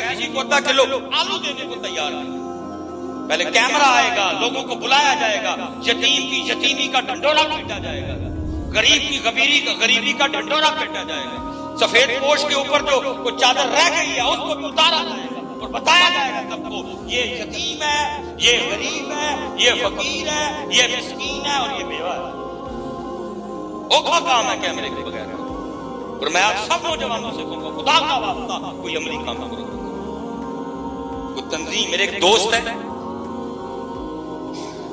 کسی کو ہوتا کہ لوگ آلو دینے کو تیار ہیں، پہلے کیمرہ آئے گا، لوگوں کو بلایا جائے گا، یتیم کی یتیمی کا ڈنڈورا پیٹا جائے گا، غریب کی غریبی کا ڈنڈورا پیٹا جائے گا، سفید پوش کے اوپر جو کوئی چادر رہ گئی ہے اس کو بھی اتارا جائے گا اور بتایا جائے گا سب کو یہ یتیم ہے، یہ غریب ہے، یہ فقیر ہے، یہ مسکین ہے اور یہ بیوہ ہے۔ اوکھا کام ہے کیمرے کے بغیر۔ اور میں آپ سب نوجوانوں سے کہوں گا خدا کا واسطہ کوئی عملی کام کرو، کوئی تنظیم۔ میرے ایک دوست ہے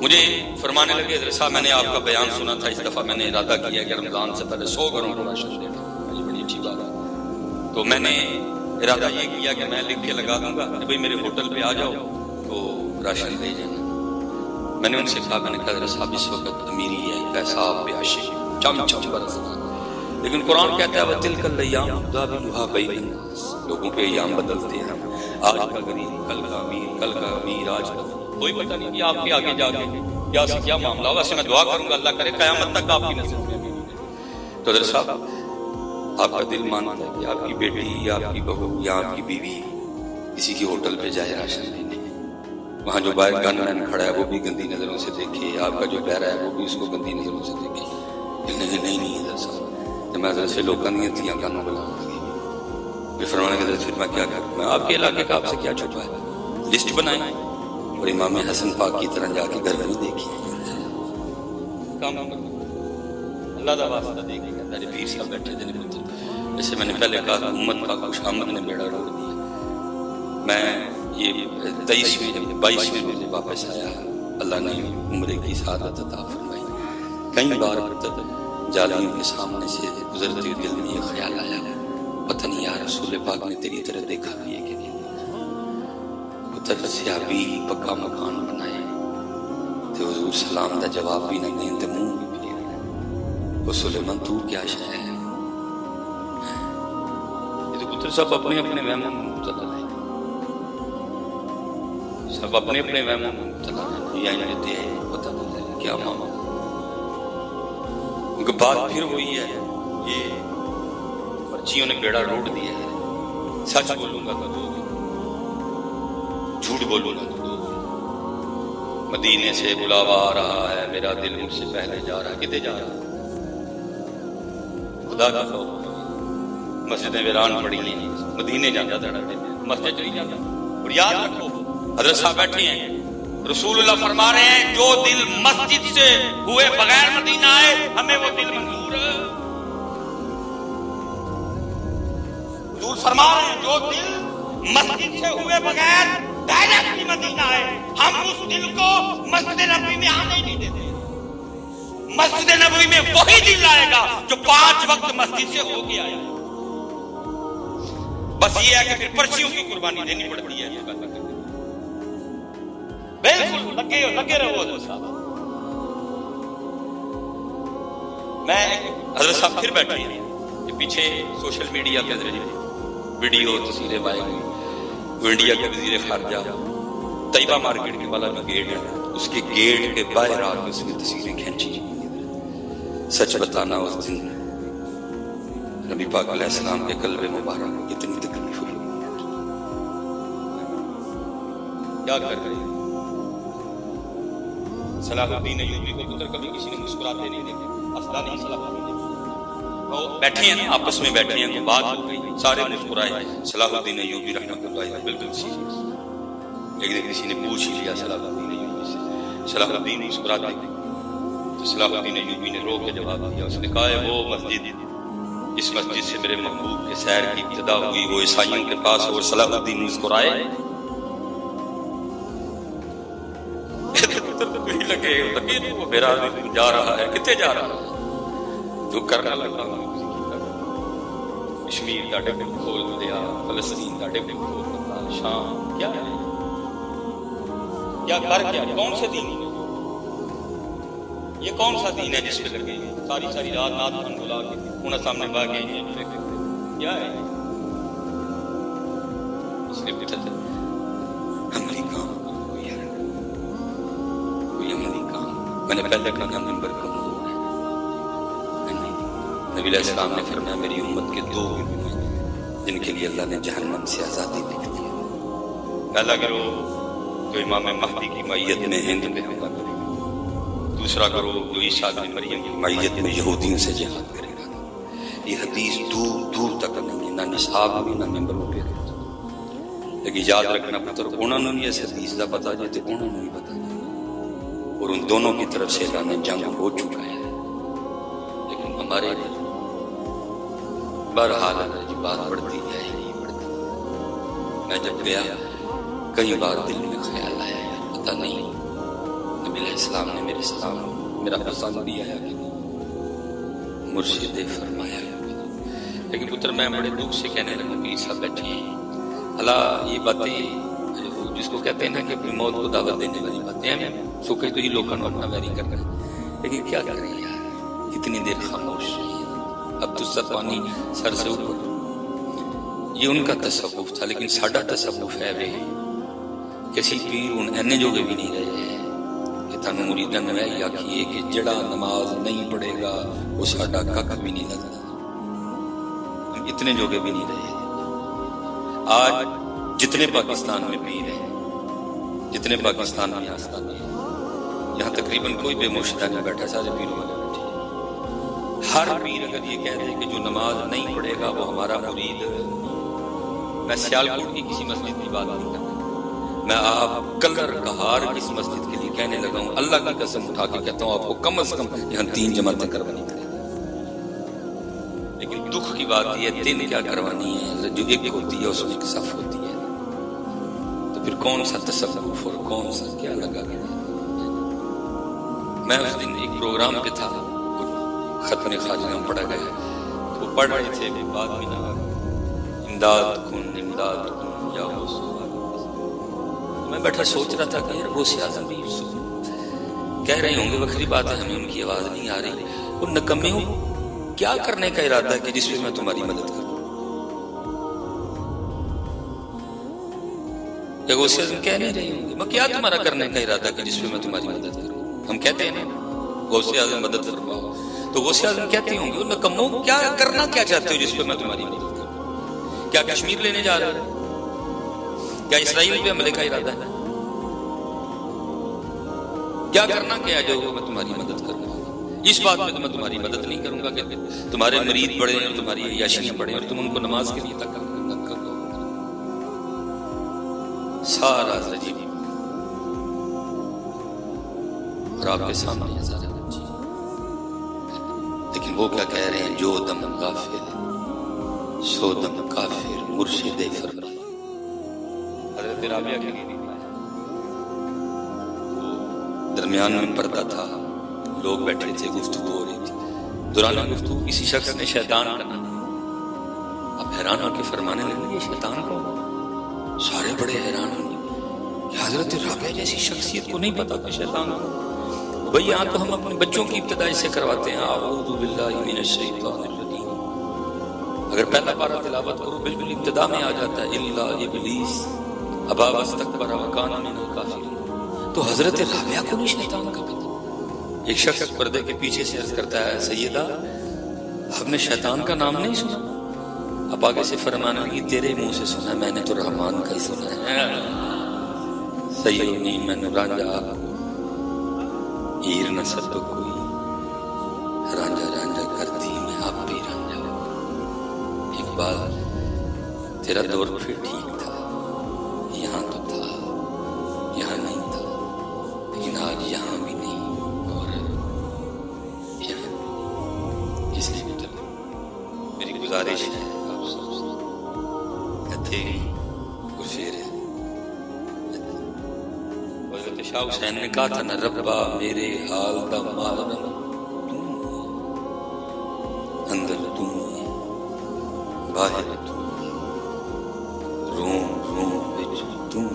مجھے فرمانے لگے حضرت صاحب میں نے آپ کا بیان سنا تھا، اس دفعہ میں نے ارادہ کیا کہ رمضان سے پہلے 100 گھروں کو راشن دینا، یہ بڑی اچھی بات ہے۔ تو میں نے ارادہ یہ کیا کہ میں لکھ کے لگا دوں گا کہ بھئی میرے ہوٹل پہ آ جاؤ تو راشن دے جانا۔ میں نے ان سے کہا، میں نے کہا حضرت صاحب اس وقت امیری ہے، پیسہ آپ پہ عاشق چم چم برس رہا، لیکن قرآن کہتا ہے وَتِلْكَ الْأَيَّامُ نُدَاوِلُهَا بَيْنَ النَّاسِ، لوگوں کے ایام بدلتے ہیں، آج کا غریب کل کا امیر، کل کا امیر آج کا، کوئی پتہ نہیں کہ آپ کے آگے جا کے کیا سے کیا معاملہ ہوگا۔ ویسے میں دعا کروں گا اللہ کرے قیامت تک آپ کی نصیب میں بھی۔ تو حضرت صاحب آپ کا دل مانتا ہے کہ آپ کی بیٹی یا آپ کی بہو یا آپ کی بیوی کسی کی ہوٹل پہ جائے راشن لینے، وہاں جو باہر گن مین کھڑا ہے وہ بھی گندی نظروں سے دیکھے، آپ کا جو بہرا ہے وہ بھی اس کو گندی نظروں سے دیکھے۔ نہیں حضرت صاحب جب میں حضرت سے لوگوں نے تیاں کانوں بلاؤں گی، پھر فرمانے کے پھر میں کیا کروں، میں آپ کے علاقے کا آپ سے کیا چھپا ہے، لسٹ بنائیں اور امام حسن پاک کی طرح جا کے گھر میں دیکھی کام اللہ دا واسطہ دیکھے گا۔ میرے پیر صاحب بیٹھے تھے پتر، جیسے میں نے پہلے کہا امت کا خوش آمد نے بیڑا روڑ دیا۔ میں یہ 22ویں روزے واپس آیا، اللہ نے عمرے کی سعادت عطا فرمائی۔ کئی بار جالیوں کے سامنے سے گزرتے ہوئے دل میں یہ خیال آیا پتہ نہیں یا رسول پاک نے تیری طرح دیکھا بھی ہے کہ نہیں، پتر سیابی پکا مکان بنائے تو حضور سلام دا جواب بھی نہ دیں تو منہ بھی پھیر وہ سلیمان تو کیا شے ہے۔ یہ تو پتر سب اپنے اپنے وہموں میں مبتلا ہیں، سب اپنے اپنے وہموں میں مبتلا ہیں، یہ لیتے ہیں پتہ نہیں ہے کیا معاملہ۔ ان کو بات پھر وہی ہے، یہ پرچیوں نے بیڑا روڑ دیا ہے، سچ بولوں گا تو دو گے، جھوٹ بولوں گا تو دو گے۔ مدینے سے بلاوا آ رہا ہے، میرا دل مجھ سے پہلے جا رہا ہے، کتے جا رہا ہے؟ خدا کا خوف، مسجدیں ویران پڑی ہیں، مدینے جاتا تھا مسجد چلی جاتا۔ اور یاد رکھو حضرت صاحب بیٹھے ہیں، رسول اللہ فرما رہے ہیں جو دل مسجد سے ہوئے بغیر مدینہ آئے ہمیں وہ دل منظور ہے۔ حضور فرما رہے ہیں جو دل مسجد سے ہوئے بغیر ڈائریکٹلی مدینہ آئے ہم اس دل کو مسجد نبوی میں آنے نہیں دیتے۔ مسجد نبوی میں وہی دل آئے گا جو 5 وقت مسجد سے ہو گیا ہے۔ بس یہ ہے کہ پھر پرچیوں کی قربانی دینی پڑتی ہے۔ بالکل لگے رہو حضرت صاحب۔ میں حضرت صاحب پھر بیٹھے ہیں کہ پیچھے سوشل میڈیا کے ذریعے ویڈیو تصویریں پائے گی، وہ انڈیا کے وزیر خارجہ طیبہ مارکیٹ کے والا جو گیٹ ہے اس کے گیٹ کے باہر آ کے اس کی تصویریں کھینچی۔ سچ بتانا اس دن نبی پاک علیہ السلام کے قلب مبارک کو کتنی تکلیف ہوئی ہے، کیا کر رہے ہیں۔ صلاح الدین ایوبی کو پتر کبھی کسی نے مسکراتے نہیں دیکھے، افضل نہیں صلاح الدین وہ بیٹھے ہیں نا آپس میں بیٹھے ہیں، بات ہو گئی سارے مسکرائے، صلاح الدین ایوبی رحمۃ اللہ علیہ بالکل سیریس۔ ایک دن کسی نے پوچھ ہی لیا صلاح الدین ایوبی سے، صلاح الدین مسکراتے تو صلاح الدین ایوبی نے رو کے جواب دیا، اس نے کہا ہے وہ مسجد، اس مسجد سے میرے محبوب کے سیر کی ابتدا ہوئی، وہ عیسائیوں کے پاس اور صلاح الدین مسکرائے۔ لگے وہ میرا جا رہا ہے، کتے جا رہا ہے، جو کرنا لگا کشمیر کا ڈب کھول دیا، فلسطین کا ڈب کھول دیا، شام کیا ہے، کیا کر کیا، کون سے دین ہے یہ، کون سا دین ہے جس پہ لگے ساری رات نات خان بلا کے انہیں سامنے باغے کیا ہے۔ اس لیے پوچھا تھا عملی کام، میں نے پہلے کہا ممبر کا موضوع ہے، نبی علیہ السلام نے فرمایا میری امت کے 2 گروہ ہیں جن کے لیے اللہ نے جہنم سے آزادی لکھ دی، پہلا گروہ جو امام مہدی کی معیت میں ہند میں حملہ کرے گا، دوسرا گروہ جو عیسیٰ بن مریم کی معیت میں یہودیوں سے جہاد کرے گا۔ یہ حدیث دور دور تک نہیں ہے، نہ نصاب میں نہ ممبر پہ رہے، لیکن یاد رکھنا پتر انہوں نے اس حدیث کا پتا جائے تو انہوں نے پتا جائے، اور ان دونوں کی طرف سے اعلان جنگ ہو چکا ہے، لیکن ہمارے بہرحال جی بات بڑھتی ہے ہی بڑھتی۔ میں جب گیا کئی بار دل میں خیال آیا ہے، پتہ نہیں نبی علیہ السلام نے میرے سلام میرا پسند بھی آیا کہ نہیں، مرشد فرمایا، لیکن پتر میں بڑے دکھ سے کہنے لگا کہ سب بیٹھے ہیں، اللہ یہ باتیں جس کو کہتے ہیں نا کہ اپنی موت کو دعوت دینے والی باتیں ہیں، سوکھے تو ہی لوگوں نے اپنا ویری کرنا، لیکن کیا کریں یار، کتنی دیر خاموش رہی، اب تو سر پانی سر سے اوپر۔ یہ ان کا تصوف تھا، لیکن ساڈا تصوف ہے وہ کہ اسی پیر ان اینے جوگے بھی نہیں رہے ہیں کہ تانوں مریداں نے یہ آکھیے کہ جڑا نماز نہیں پڑھے گا وہ ساڈا ککھ بھی نہیں لگتا، ہم اتنے جوگے بھی نہیں رہے۔ آج جتنے پاکستان میں پیر ہیں، جتنے پاکستان میں آستان ہیں، یہاں تقریباً کوئی بے مرشدہ نہیں بیٹھا، سارے پیروں والے بیٹھے۔ ہر پیر اگر یہ کہہ دے کہ جو نماز نہیں پڑھے گا وہ ہمارا مرید ہے، میں سیالکوٹ کی کسی مسجد کی بات نہیں کرتا، میں آپ کلر کہار کس مسجد کے لیے کہنے لگا ہوں، اللہ کی قسم اٹھا کے کہتا ہوں آپ کو کم از کم یہاں 3 جماعتیں کروانی پڑیں، لیکن دکھ کی بات یہ 3 کیا کروانی ہے، جو ایک ہوتی ہے اس میں ایک صف ہوتی ہے، تو پھر کون سا تصوف اور کون سا کیا لگا گیا۔ میں اس دن ایک پروگرام پہ تھا، ختم خواجہ پڑھا گیا، تو پڑھ رہے تھے بعد میں نہ امداد کن یا میں بیٹھا سوچ رہا تھا کہ یار غوث اعظم بھی کہہ رہے ہوں گے، وکری بات ہے ہمیں ان کی آواز نہیں آ رہی، وہ نکمیوں کیا کرنے کا ارادہ ہے کہ جس میں تمہاری مدد کروں؟ یا غوث اعظم کہہ نہیں رہے ہوں گے میں کیا تمہارا کرنے کا ارادہ کہ جس میں تمہاری مدد کروں؟ ہم کہتے ہیں نا غوث اعظم مدد فرماؤ، تو غوث اعظم کہتے ہوں گے نکموں کیا کرنا کیا چاہتے ہو جس پہ میں تمہاری مدد کروں؟ کیا کشمیر لینے جا رہے ہیں؟ کیا اسرائیل پہ حملے کا ارادہ ہے؟ کیا کرنا کیا جو میں تمہاری مدد کروں؟ اس بات میں تو میں تمہاری مدد نہیں کروں گا کہ تمہارے مرید پڑے اور تمہاری عیاشیاں پڑے اور تم ان کو نماز کے لیے تک کرو۔ سارا عجیب اور آپ کے سامنے ہے سارا عجیب، لیکن وہ کیا کہہ رہے ہیں، جو دم غافل سو دم کافر مرشد فرما۔ حضرت رابعہ کی درمیان میں پردہ تھا، لوگ بیٹھے تھے، گفتگو ہو رہی تھی، دوران گفتگو کسی شخص نے شیطان کا نام، اب حیران ہو کے فرمانے لگے یہ شیطان کو، سارے بڑے حیران ہونے کہ حضرت رابعہ جیسی شخصیت کو نہیں پتا کہ شیطان کو۔ بھئی یہاں تو ہم اپنے بچوں کی ابتدائی سے کرواتے ہیں اعوذ باللہ من الشیطان الرجیم، اگر پہلا پارہ تلاوت کرو بالکل ابتدا میں آ جاتا ہے الا ابلیس ابا واستکبر وکان من الکافرین، تو حضرت رابعہ کو نہیں شیطان کا پتا۔ ایک شخص پردے کے پیچھے سے عرض کرتا ہے سیدہ ہم نے شیطان کا نام نہیں سنا، اب آگے سے فرمانے لگی تیرے منہ سے سنا، میں نے تو رحمان کا ہی سنا ہے۔ سیدنی میں نے رانجا ہیر نہ سب تو کوئی رانجا رانجا کرتی میں آپ بھی رانجا، اقبال تیرا دور پھر ٹھیک تھا، یہاں تو تھا یہاں نہیں تھا، لیکن آج یہاں بھی نہیں اور یہاں بھی نہیں، اس لیے میری گزارش ہے آپ سب سے گزیر ہے۔ حضرت شاہ حسین نے کہا تھا نہ ربا میرے حال دا مالم اندر تم باہر تم روم روم بچ تم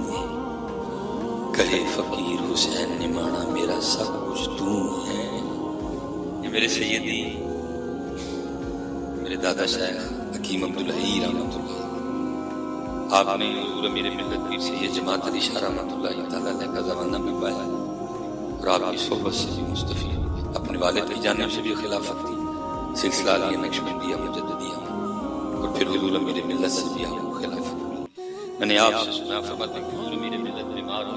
کہے فقیر حسین نے مانا میرا سب کچھ تم ہے۔ یہ میرے سیدی میرے دادا شیخ حکیم عبدالحی رحمۃ اللہ، آپ نے حضور امیر ملت پیر سید جماعت علی شاہ رحمۃ اللہ تعالیٰ علیہ کا زمانہ بھی پایا اور آپ کی صحبت سے بھی مستفید ہوئے، اپنے والد کی جانب سے بھی خلافت تھی، سلسلہ علیہ نقشبندیہ مجددیہ، اور پھر حضور امیر ملت سے بھی آپ کو خلافت ہوئی، میں نے آپ سے سنا فرماتے ہیں کہ میرے ملت بیمار ہو،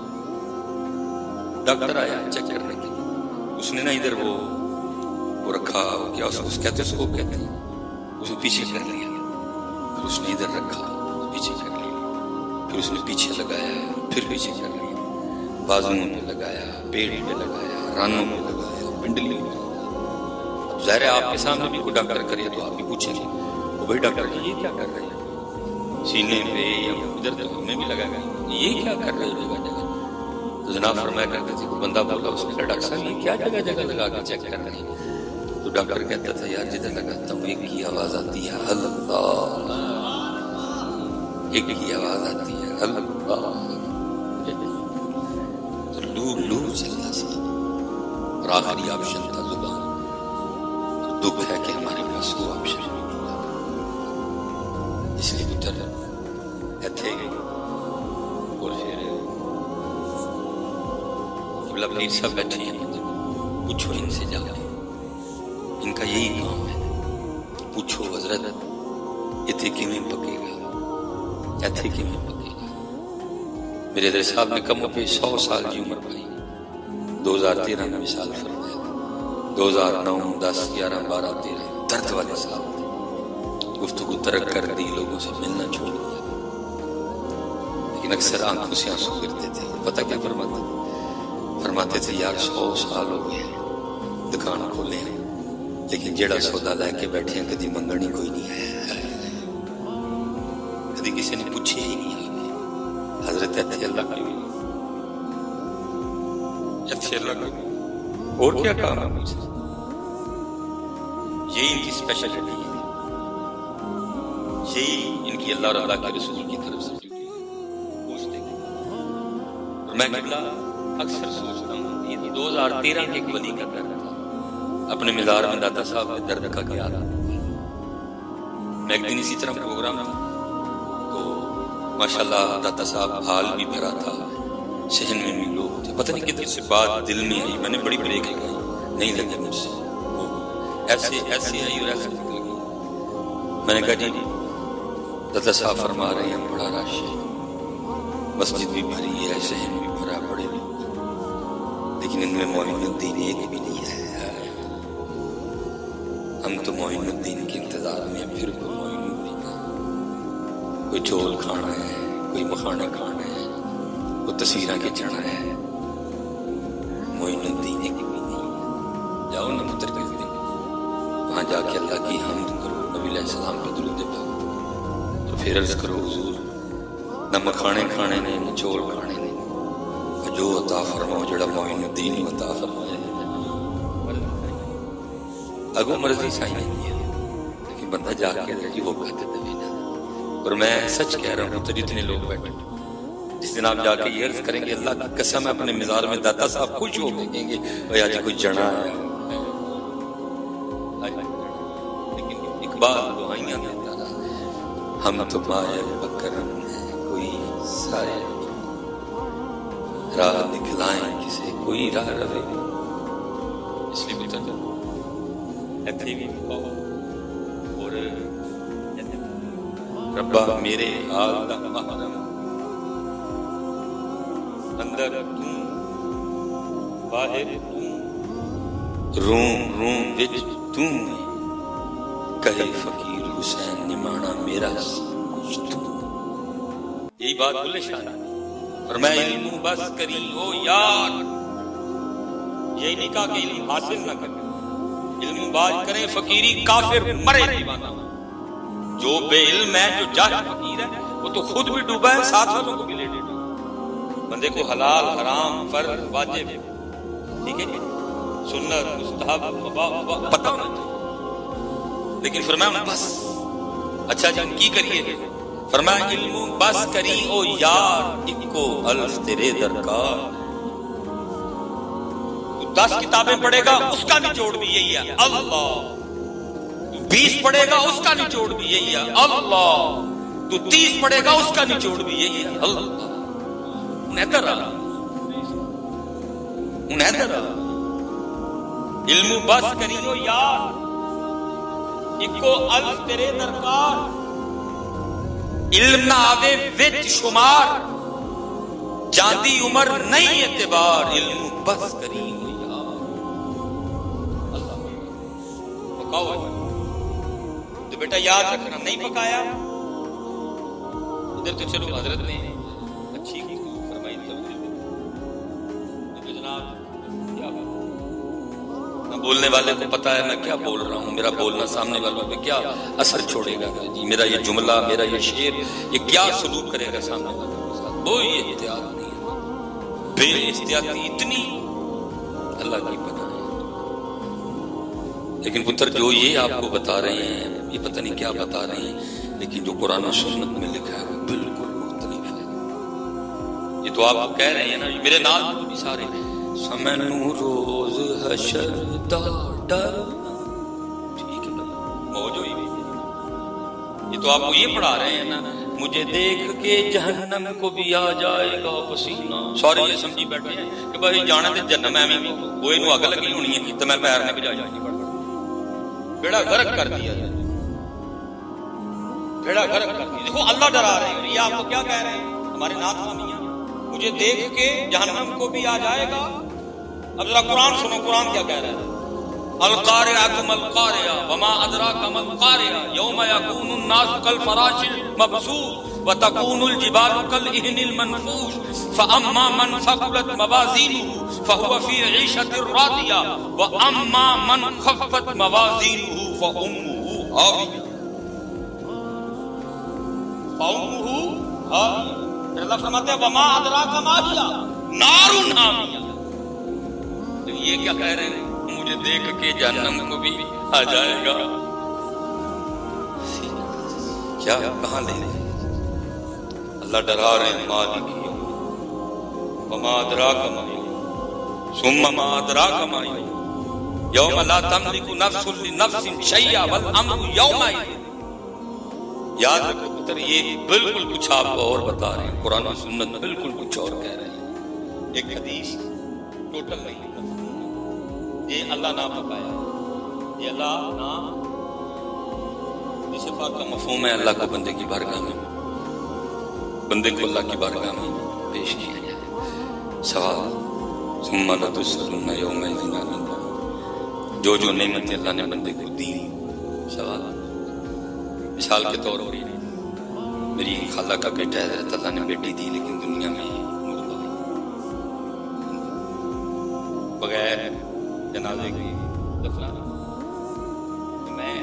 ڈاکٹر آیا چیک کرنے کے، اس نے نا ادھر وہ رکھا، کیا اس کہتے ہیں، اس کو کہتے ہیں، اس نے پیچھے کر لیا، پھر اس نے ادھر رکھا، پیچھے کر لیا، پھر اس نے پیچھے لگایا، پھر پیچھے کر لیا، بازوؤں پہ لگایا، پیٹ پہ لگایا، رانوں میں لگایا، پنڈلی میں لگایا۔ اب ظاہر ہے آپ کے سامنے بھی کوئی ڈاکٹر کرے تو آپ بھی پوچھیں گے وہ بھائی ڈاکٹر جی یہ کیا کر رہے ہیں، سینے پہ یا ادھر تک میں بھی لگا گیا، یہ کیا کر رہے ہیں جگہ جگہ؟ تو جناب فرمایا کرتے تھے، کوئی بندہ بولا، اس نے کہا ڈاکٹر صاحب یہ کیا جگہ جگہ لگا کے چیک کر رہے ہیں؟ تو ڈاکٹر کہتا تھا یار جدھر لگاتا ہوں ایک کی آواز آتی ہے اللہ، ایک کی آواز آتی ہے اللہ، تو لو چلنا سی، اور آخری آپشن تھا زبان۔ دکھ ہے کہ ہمارے پاس وہ آپشن بھی نہیں رہا، اس لیے پتر ایتھے اور پھر قبلہ پیر صاحب بیٹھے ہیں، پوچھو ان سے جا کے، ان کا یہی کام ہے، پوچھو حضرت ایتھے کیویں پکے گا، ایتھے کیویں پکے گا۔ میرے در صاحب نے کم و بیش 100 سال کی عمر پائی، 2013 میں وصال فرمایا، 2009 10 11 12 13 درد والے سال تھے، گفتگو ترک کر دی، لوگوں سے ملنا چھوڑ دیا، لیکن اکثر آنکھوں سے آنسو گرتے تھے۔ پتہ کیا فرماتے تھے یار 100 سال ہو گئے دکان کھولے ہیں، لیکن جیڑا سودا لے کے بیٹھے ہیں کدی منگنی کوئی نہیں ہے، کدی کسی نے پوچھے ہی نہیں آگے حضرت ایتھے اللہ کی، ایتھے اللہ کی اور کیا کام ہے مجھ سے؟ یہی ان کی اسپیشلٹی ہے، یہی ان کی اللہ اور اللہ کے رسول کی طرف سے ڈیوٹی ہے، پوچھتے ہیں۔ اور میں قبلہ اکثر سوچتا ہوں یہ 2013 کے ایک ولی کا درد تھا، اپنے مزار میں داتا صاحب کے درد کا کیا تھا۔ میں ایک دن اسی طرح پروگرام تھا تو ماشاءاللہ داتا صاحب حال بھی بھرا تھا، صحن میں بھی لوگ تھے، پتہ نہیں کتنی سے بات دل میں آئی، میں نے بڑی بریک لگائی، نہیں لگے مجھ سے، ایسے آئی اور ایسے نکل گئی۔ میں نے کہا جی داتا صاحب فرما رہے ہیں بڑا رش ہے، مسجد بھی بھری ہے، صحن بھی بھرا، بڑے لوگ، لیکن ان میں معین الدین ایک بھی نہیں ہے، ہم تو معین الدین کے انتظار میں، پھر کوئی معین الدین ہے، کوئی چول کھانا ہے، کوئی مکھانا کھانا ہے، کوئی تصویریں کھینچنا ہے، معین الدین ایک بھی نہیں ہے۔ جاؤ نا متر کس دن وہاں جا کے اللہ کی حمد کرو، نبی علیہ السلام پہ درود پاک، تو پھر عرض کرو حضور نہ مکھانے کھانے نے، نہ چول کھانے نے، جو عطا فرماؤ جڑا معین الدین عطا فرمائے، اگو مرضی سائی نہیں ہے، لیکن بندہ جا کے جی وہ کہتے تھے نا۔ اور میں سچ کہہ رہا ہوں تو جتنے لوگ بیٹھے جس دن آپ جا کے یہ عرض کریں گے اللہ کی قسم اپنے مزار میں داتا صاحب خوش ہو کے کہیں گے بھائی آج کوئی جنا ہے، لیکن اقبال دعائیاں دیتا رہا، ہم تو مائے بکرم ہیں کوئی سائے راہ دکھلائیں کسے کوئی راہ روے، اس لیے بھی تجھے ایتھے بھی پاؤ اور ربا میرے حال دا محرم، اندر تو باہر تو، روم وچ تو، کہے فقیر حسین نمانا میرا کچھ تو۔ یہی بات بولے شاہ اور میں علم بس کری ہو یار، یہی نہیں کہا کہ علم حاصل نہ کرے، علم باز کریں فقیری کافر مرے دیوانہ، جو بے علم ہے جو جاہل فقیر ہے وہ تو خود بھی ڈوبا ہے، ساتھ والوں کو بھی لے ڈوبا۔ بندے کو حلال حرام فرض واجب ٹھیک ہے سنت مستحب پتہ ہونا چاہیے، لیکن فرمایا بس اچھا جی کی کریے، فرمایا علم بس کری او یار اکو الف تیرے درکار، 10 کتابیں پڑھے گا اس کا نچوڑ بھی یہی ہے اللہ، 20 پڑھے گا اس کا نچوڑ بھی یہی ہے اللہ، تو 30 پڑھے گا اس کا نچوڑ بھی یہی ہے اللہ۔ علم بس کریو یار اکو الف تیرے درکار، علم نہ آوے وچ شمار جاندی عمر نہیں اعتبار علم بس کری ہو یار اللہ پکاؤ تو بیٹا یاد رکھنا نہیں پکایا ادھر تو چلو حضرت نے اچھی فرمائی تو جناب کیا بولنے والے کو پتا ہے میں کیا بول رہا ہوں میرا بولنا سامنے والوں پہ کیا اثر چھوڑے گا جی میرا یہ جملہ میرا یہ شعر یہ کیا سلوک کرے گا سامنے والوں کے ساتھ کوئی احتیاط نہیں بے احتیاطی اتنی اللہ کی پتہ ہے لیکن پتر جو یہ آپ کو بتا رہے ہیں یہ پتہ نہیں کیا بتا رہے ہیں لیکن جو قرآن و سنت میں لکھا ہے وہ بالکل مختلف ہے یہ تو آپ کہہ رہے ہیں نا میرے نال بھی سارے سمنو روز حشر دا ڈر ٹھیک ہے موج ہوئی یہ تو آپ کو یہ پڑھا رہے ہیں نا مجھے دیکھ کے جہنم کو بھی آ جائے گا پسینہ سارے یہ سمجھی بیٹھے ہیں کہ بھائی جانا تے جہنم ہے کوئی نو اگ لگی ہونی ہے تو میں پیر نے بجا جانی بیڑا غرق کر دیا بیڑا غرق کر دیا دیکھو اللہ ڈرا رہے ہیں یہ آپ کو کیا کہہ رہے ہیں ہمارے نات خامیاں مجھے دیکھ کے جہنم کو بھی آ جائے گا اب ذرا قرآن سنو قرآن کیا کہہ رہا ہے القارعۃ ما القارعۃ وما ادراک ما القارعۃ یوم یکون الناس کالفراش المبثوث وتكون الجبال كالعهن المنفوش فاما من ثقلت موازینہ فهو في عیشۃ راضیہ واما من خفت موازینہ فامہ ہاویہ اللہ فرماتے ہیں وما ادراک ما ہی نار حامیہ یہ کیا کہہ رہے ہیں مجھے دیکھ کے جہنم کو بھی آ جائے گا کیا کہاں لے اللہ ڈرا رہے ہیں مالک وما ادراک ما ثم ما ادراک ما یوم لا تملک نفس لنفس شیئا والامر یومئذ یاد رکھو پتر یہ بالکل کچھ آپ کو اور بتا رہے ہیں قرآن و سنت بالکل کچھ اور کہہ رہے ہیں ایک حدیث ٹوٹل نہیں یہ اللہ نام بتایا یہ اللہ نام جسے پاک کا مفہوم ہے اللہ کو بندے کی بارگاہ میں بندے کو اللہ کی بارگاہ میں پیش کیا جائے سوال ثم لتسألن یومئذ عن النعیم جو نعمتیں اللہ نے بندے کو دی سوال مثال کے طور پر میری خالہ کا بیٹا ہے حضرت اللہ نے بیٹی دی لیکن دنیا میں بغیر جنازے کی دفنانا میں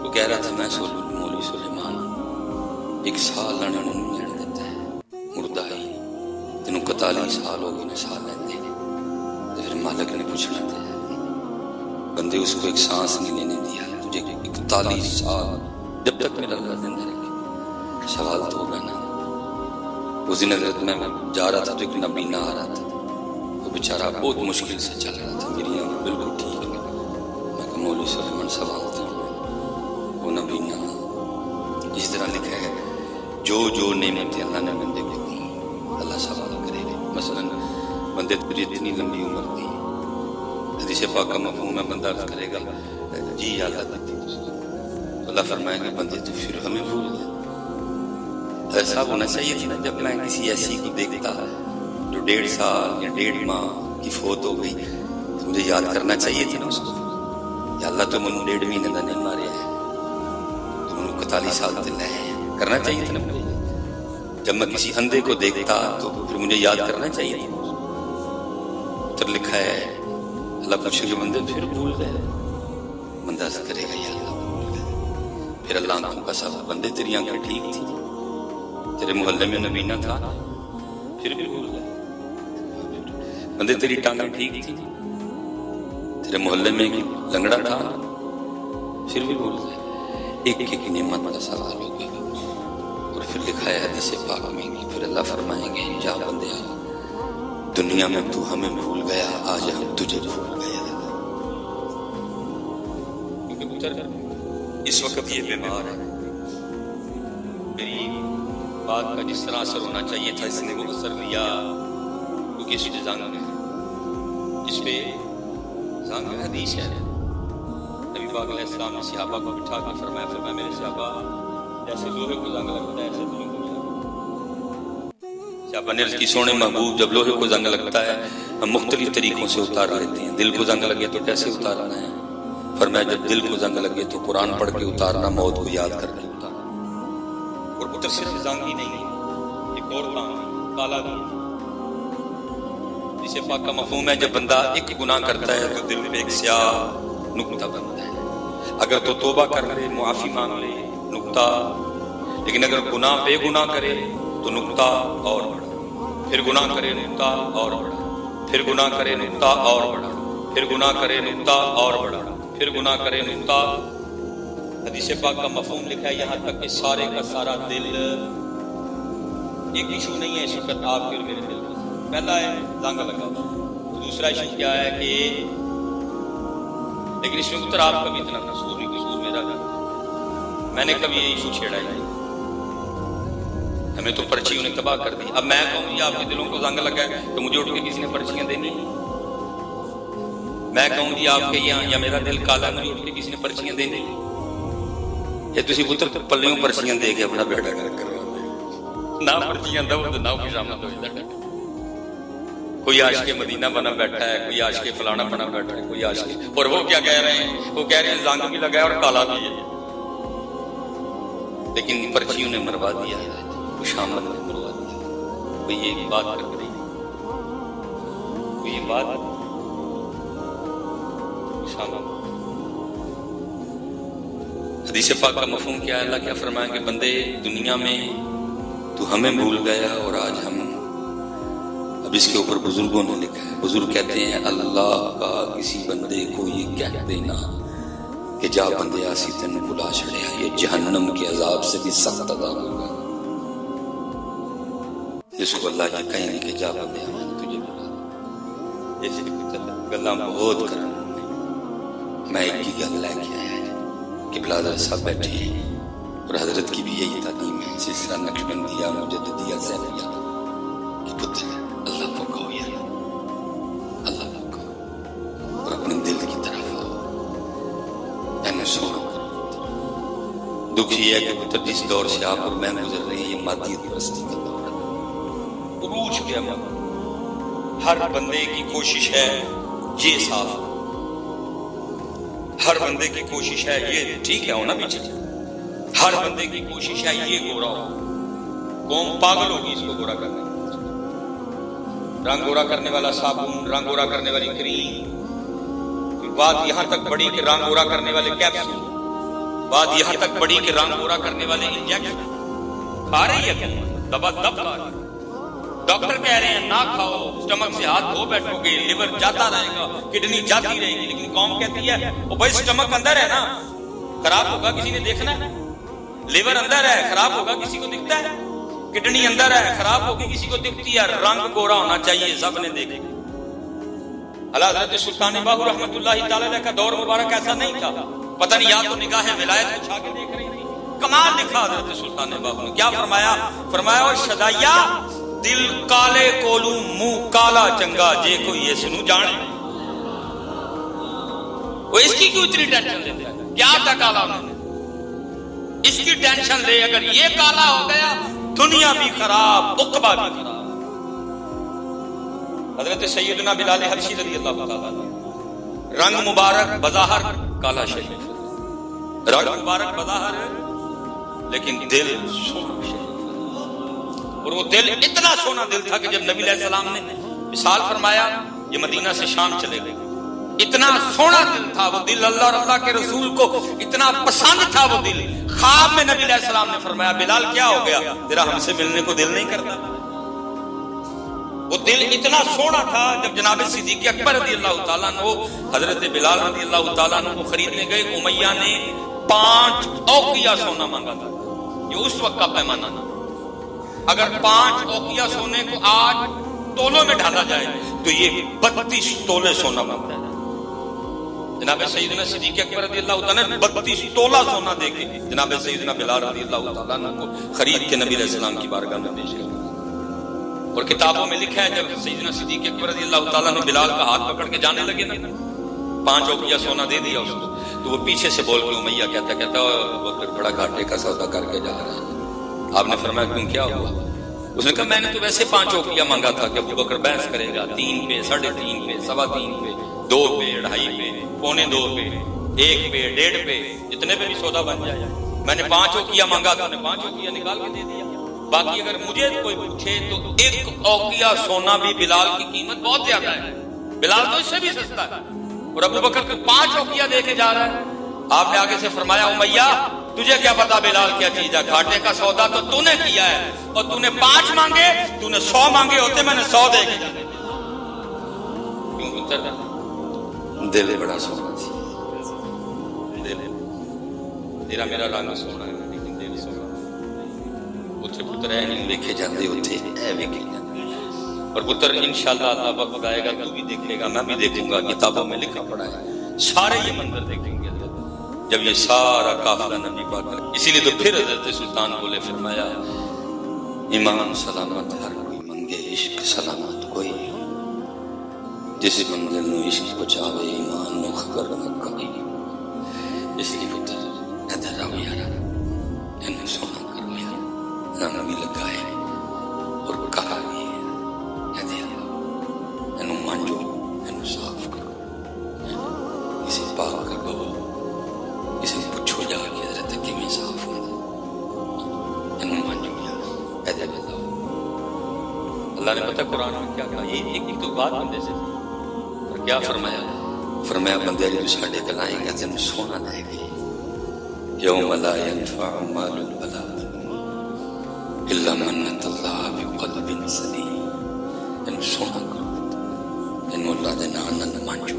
وہ کہہ رہا تھا میں مولوی سلیمان ایک سال لانے انہوں نے لڑ دیتا ہے مردہ ہی تینوں 41 سال ہو گئے سال لیندے تو پھر مالک نے پوچھنا تھا بندے اس کو ایک سانس نہیں لینے دیا تجھے 41 سال جب تک میرا اللہ زندہ رکھے سوال تو ہوگا نا اس دن حضرت میں جا رہا تھا تو ایک نبینا آ رہا تھا وہ بیچارہ بہت مشکل سے چل رہا تھا میری آنکھ بالکل ٹھیک ہے میں کہ مولوی سلیمان سوال تھا وہ نبینا اس طرح لکھا ہے جو نعمتیں اللہ نے بندے کو دی اللہ سوال کرے گا مثلا بندے تجھے اتنی لمبی عمر دی حدیث پاک کا مفہوم ہے بندہ عرض کرے گا جی اللہ دیتی اللہ فرمائے گا بندے تو پھر ہمیں بھول گئے ایسا ہونا چاہیے تھا نا جب میں کسی ایسی کو دیکھتا جو 1.5 سال یا 1.5 ماہ کی فوت ہو گئی تو مجھے یاد کرنا چاہیے تھا نا اس کو یا اللہ تو منو 1.5 مہینے کا نہیں مارے ہے تو منو 41 سال دل ہے کرنا چاہیے تھا نا مجھے جب میں کسی اندھے کو دیکھتا تو پھر مجھے یاد کرنا چاہیے تھا تو لکھا ہے اللہ پوچھے کہ بندے پھر بھول گئے بندہ سے کرے گا یا اللہ پھر اللہ آنکھوں کا سوال بندے تیری آنکھیں ٹھیک تھی تیرے محلے میں نبینا تھا پھر بھی بھول گئے بندے تیری ٹانگیں ٹھیک تھی تیرے محلے میں لنگڑا تھا پھر بھی بھول گئے ایک نعمت کا سوال ہو گیا اور پھر لکھا ہے حدیث پاک میں پھر اللہ فرمائیں گے جا بندے دنیا میں تو ہمیں بھول گیا آج ہم تجھے بھول گئے اس وقت یہ بیمار ہے میری بات کا جس طرح اثر ہونا چاہیے تھا اس نے وہ اثر لیا کیونکہ اس پہ زنگ ہے اس پہ زنگ حدیث ہے نبی پاک علیہ السلام نے صحابہ کو بٹھا کے فرمایا میرے صحابہ جیسے لوہے کو زنگ لگتا ہے ایسے دلوں کو شاہ بنرز کی سونے محبوب جب لوہے کو زنگ لگتا ہے ہم مختلف طریقوں سے اتار لیتے ہیں. دل کو زنگ لگے تو کیسے اتارنا ہے؟ فرمایا جب دل کو زنگ لگے تو قرآن پڑھ کے اتارنا، موت کو یاد کر کے اتارنا. اور پتر صرف زنگ ہی نہیں، ایک اور کام کالا دل جسے پاک کا مفہوم ہے. جب بندہ ایک گناہ کرتا ہے تو دل میں ایک سیاہ نقطہ بنتا ہے. اگر تو توبہ کر لے، معافی مانگ لے، نقطہ. لیکن اگر گناہ بے گناہ کرے تو نقطہ اور بڑا، پھر گناہ کرے نقطہ اور بڑا، پھر گناہ کرے نقطہ اور بڑا، پھر گناہ کرے نقطہ اور بڑا، پھر گناہ کرے نقطہ. حدیث پاک کا مفہوم لکھا ہے یہاں تک کہ سارے کا سارا دل ایک ایشو نہیں ہے اس وقت آپ کے اور میرے دل میں. پہلا ہے زنگ لگا، دوسرا ایشو کیا ہے کہ لیکن اس میں اتر آپ کا بھی اتنا قصور نہیں، قصور میرا نہیں. میں نے کبھی یہ ایشو چھیڑا ہی نہیں، ہمیں تو پرچی انہیں تباہ کر دی. اب میں کہوں گی آپ کے دلوں کو زنگ لگا ہے تو مجھے اٹھ کے کسی نے پرچیاں دینی. میں کہوں گی آپ کے یہاں یا میرا دل کالا، مجھے اٹھ کے کسی نے پرچیاں دینی. یہ تسی پتر پلیوں پرچیاں دے کے اپنا بیٹا کر نہ پرچیاں دو تو نہ کوئی شامل ہو جاتا. کوئی عاشق مدینہ بنا بیٹھا ہے، کوئی عاشق فلانا بنا بیٹھا ہے، کوئی عاشق. اور وہ کیا کہہ رہے ہیں؟ وہ کہہ رہے ہیں زنگ بھی لگا ہے اور کالا بھی ہے، لیکن پرچیوں نے مروا دیا ہے، شامل نے مروا دیا. کوئی ایک بات کر رہی ہے، کوئی یہ بات شامل. حدیث پاک کا مفہوم کیا ہے؟ اللہ کیا فرمائیں کہ بندے دنیا میں تو ہمیں بھول گیا اور آج ہم. اب اس کے اوپر بزرگوں نے لکھا ہے، بزرگ کہتے ہیں اللہ کا کسی بندے کو یہ کہہ دینا کہ جا بندے آسی تین بلا چھڑیا، یہ جہنم کے عذاب سے بھی سخت عذاب ہوگا. جس کو اللہ یہ کہیں گے کہ جا بندے میں نے تجھے بلا، جیسے گلاں بہت کرنا. میں ایک کی گل لے کے آیا کہ بلادر صاحب بیٹھے ہیں اور حضرت کی بھی یہی تعلیم ہے، سلسلہ نقشبندیہ مجددیہ زینیہ کہ پتر اللہ کو کہو یا اللہ کو کہو اور اپنے دل کی طرف آؤ، میں سونا کرو. دکھ یہ ہے کہ پتر جس دور سے آپ اور میں گزر رہے ہیں یہ مادیت پرستی کا دور ہے، عروج گیا. ہر بندے کی کوشش ہے یہ صاف، ہر بندے کی کوشش ہے یہ ٹھیک ہے ہونا بھی چاہیے، ہر بندے کی کوشش ہے یہ گورا ہو. قوم پاگل ہوگی اس کو گورا کرنے. رنگ گورا کرنے والا صابن، رنگ گورا کرنے والی کریم، بات یہاں تک بڑی کہ رنگ گورا کرنے والے کیپسول، بات یہاں تک بڑی کہ رنگ گورا کرنے والے انجیکشن کھا رہی ہے. دبا دب کھا رہی ہے. ڈاکٹر کہہ رہے ہیں نہ کھاؤ، سٹمک سے ہاتھ دھو بیٹھو گے، لیور جاتا رہے گا، کڈنی جاتی رہے گی. لیکن قوم کہتی ہے وہ بھائی سٹمک اندر ہے نا، خراب ہوگا کسی نے دیکھنا ہے. لیور اندر ہے خراب ہوگا کسی کو دکھتا ہے. کڈنی اندر ہے خراب ہوگی کسی کو دکھتی ہے. رنگ گورا ہونا چاہیے سب نے دیکھے. اللہ حضرت سلطان باہو رحمۃ اللہ تعالی علیہ کا دور مبارک ایسا نہیں تھا. پتہ نہیں یا تو نگاہ ولایت کو چھا کے دیکھ رہی تھی. کمال لکھا حضرت سلطان باہو نے. کیا فرمایا؟ فرمایا اور شدائیا دل کالے کولو منہ کالا چنگا جے کوئی یہ سنو جانے. وہ اس کی کیوں اتنی ٹینشن لیتا ہے؟ کیا تھا کالا میں؟ اس کی ٹینشن لے. اگر یہ کالا ہو گیا دنیا بھی خراب، عقبہ بھی خراب. حضرت سیدنا بلال حبشی رضی اللہ تعالیٰ رنگ مبارک بظاہر کالا شریف، رنگ مبارک بظاہر لیکن دل سونا شریف. اور وہ دل اتنا سونا دل تھا کہ جب نبی علیہ السلام نے مثال فرمایا یہ مدینہ سے شام چلے گئے، اتنا سونا دل تھا وہ دل. اللہ اور اللہ کے رسول کو اتنا پسند تھا وہ دل. خواب میں نبی علیہ السلام نے فرمایا بلال کیا ہو گیا تیرا ہم سے ملنے کو دل نہیں کرتا؟ وہ دل اتنا سونا تھا. جب جناب صدیق اکبر رضی اللہ تعالیٰ عنہ حضرت بلال رضی اللہ تعالیٰ عنہ کو خریدنے گئے، امیہ نے 5 اوقیہ سونا مانگا تھا. یہ اس وقت کا پیمانہ تھا. اگر 5 اوقیہ سونے کو آج تولوں میں ڈالا جائے تو یہ 32 تولے سونا بنتا ہے. جناب سیدنا صدیق اکبر رضی اللہ تعالیٰ نے 32 تولہ سونا دے کے جناب سیدنا بلال رضی اللہ تعالیٰ عنہ کو خرید کے نبی علیہ السلام کی بارگاہ میں پیش کیا. اور کتابوں میں لکھا ہے جب سیدنا صدیق اکبر رضی اللہ تعالیٰ نے بلال کا ہاتھ پکڑ کے جانے لگے نا، 5 اوقیہ سونا دے دیا اس کو، تو وہ پیچھے سے بول کے امیہ کہتا وہ بڑا گھاٹے کا سودا کر کے جا رہا ہے. آپ نے فرمایا کیوں کیا ہوا؟ اس نے کہا میں نے تو ویسے 5 اوقیہ مانگا تھا کہ ابو بکر بحث کرے گا 3 پہ 3.5 پہ 3.25 پہ 2 پہ 2.5 پہ 2.25 پہ 1 پہ 1.5 پہ جتنے پہ بھی سودا بن جائے. میں نے 5 اوقیہ مانگا تو نے 5 اوقیہ نکال کے دے دیا. باقی اگر مجھے کوئی پوچھے تو 1 اوقیہ سونا بھی بلال کی قیمت بہت زیادہ ہے. بلال تو اس سے بھی سستا ہے اور ابو بکر کو 5 اوقیہ دے کے جا رہا ہے. آپ نے آگے سے فرمایا امیہ تجھے کیا پتا بلال کیا چیز ہے؟ گھاٹے کا سودا تو تو نے کیا ہے اور تو نے 5 مانگے, تو نے 100 مانگے ہوتے میں نے 100 دے کے جانے. کیوں پتر دل بڑا سونا سی. دل تیرا میرا رنگ سونا ہے لیکن دل سونا. اتنے پتر ہے نہیں ویکھے جاندے اتنے اے ویکھے جاندے. اور پتر انشاءاللہ اللہ وقت آئے گا تو بھی دیکھے گا, میں بھی دیکھوں گا, کتابوں میں لکھا پڑا ہے. سارے یہ منظر دیکھیں گے جب یہ سارا قافلہ نبی پاک. اسی لیے تو پھر حضرت سلطان بولے فرمایا ایمان سلامت ہر کوئی منگے عشق سلامت کوئی, جس منزل نو عشق پہنچاوے ایمان نو خبر نہ کوئی. اس لیے پتر ادھر آؤ یارا, انہیں سونا کرو یار, رنگ بھی لگائے اور کہا بھی انہوں مانجو, انہوں صاف کرو, اسے پاک کر دو, اسے پوچھو جا کے حضرت کی میں صاف ہوں انہوں مانجو یار ایدے بتاؤ. اللہ نے پتہ قرآن میں کیا کہا, یہ ایک تو بات بندے سے اور کیا فرمایا؟ فرمایا بندے جو ساڑھے کلائیں گا تم سونا لے گئے. یوم لا ینفع مال ولا الا من اتى الله بقلب سلیم. انہوں سونا کرو, انہوں اللہ دے نانن مانجو.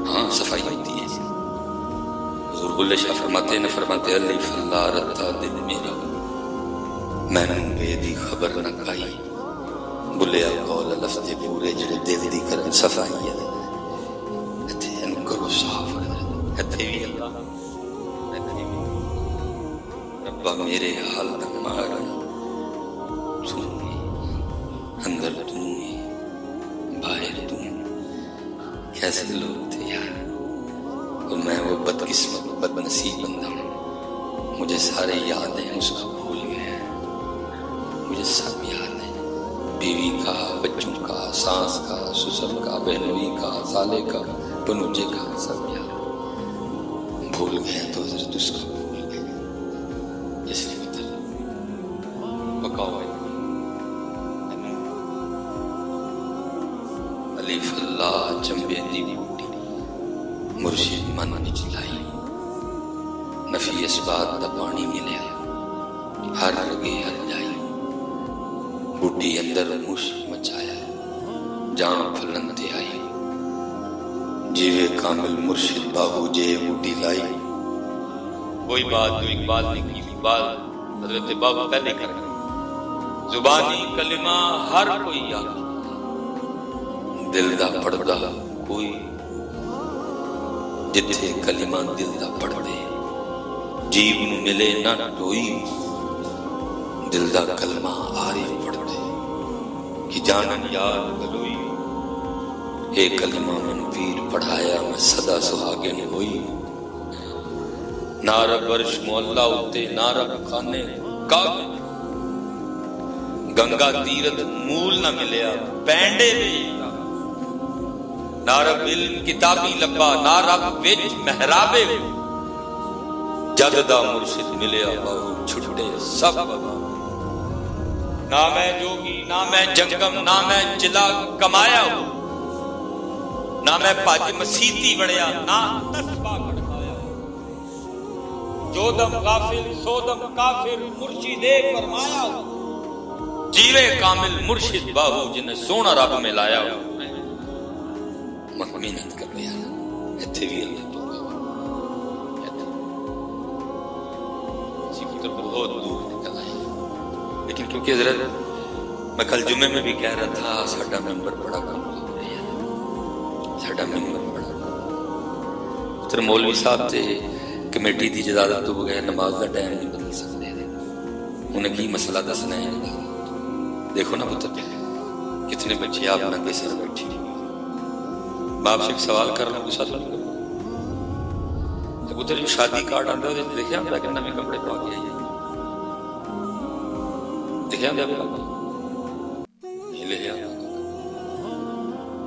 ہاں صفائی ہوتی ہے. حضور بلے شاہ فرماتے ہیں فرماتے الف اللہ رتا دل میرا میں نے بے دی خبر نہ کائی. بلے قول لفظ پورے جڑے دل دی کرن صفائی ہے اتھے ان کرو صاف اتھے بھی اللہ اتھے بھی ربا میرے حال دا مارن تو اندر تو باہر تو کیسے لوگ تھے یار. اور میں وہ بدقسمت بد نصیب بندہ ہوں, مجھے سارے یاد ہیں اس کا بھول گیا, مجھے سب یاد ہے, بیوی کا, بچوں کا, سانس کا, سسر کا, بہنوئی کا, سالے کا, بنوجے کا, سب یاد بھول گیا. تو حضرت اس کا بھول گیا. اس لیے پکاؤ الف اللہ چمبے دی بوٹی مرشد من وچ لائی, نفی اس بات دا پانی ملیا ہر رگے ہر جائی. بوٹی اندر مشک مچایا جان پھلن تے آئی, جیوے کامل مرشد باہو جے بوٹی لائی. کوئی بات جو اقبال نے کی بات حضرت بابا پہلے کر گئے. زبانی کلمہ ہر کوئی یاد, دل دا پڑھدا کوئی, جتھے کلمہ دل دا پڑھ دے جیب نو ملے نہ ٹوئی. دل دا کلمہ عارف پڑھ دے کہ جانن یار گلوئی. اے کلمہ من پیر پڑھایا میں صدا سہاگن ہوئی. نارا برش مولا اتے نارا خانے کعبے, گنگا تیرت مول نہ ملیا پینڈے دے. نہ رب علم کتابی لبا, نہ رب وچ محرابے, جد دا مرشد ملیا باہو چھٹے سب بابا. نہ میں جوگی نہ میں جنگم نہ میں چلا کمایا, نہ میں پاج مسیتی بڑیا نہ تسبہ کھڑکایا. جو دم غافل سو دم کافر مرشد فرمایا, جیوے کامل مرشد باہو جنہیں سونا رب میں لایا. محنت کر رہے ہیں اتھے بھی اللہ تو بہت دور نکل آئے. لیکن کیونکہ حضرت میں کل جمعے میں بھی کہہ رہا تھا ساڈا ممبر بڑا کمزور ہے, ساڈا ممبر بڑا کمزور. پھر مولوی صاحب تے کمیٹی دی اجازت تو بغیر نماز کا ٹائم نہیں بدل سکتے, انہیں کی مسئلہ دسنا ہے. دیکھو نا پتر کتنے بچے آپ نہ کیسے بیٹھے. باپ سے ایک سوال کرنا غصہ سن کرو, ادھر جو شادی کارڈ آتا ہے لکھا ہوتا ہے کہ نویں کپڑے پا کے آئیے، لکھا ہوتا ہے نہیں لکھا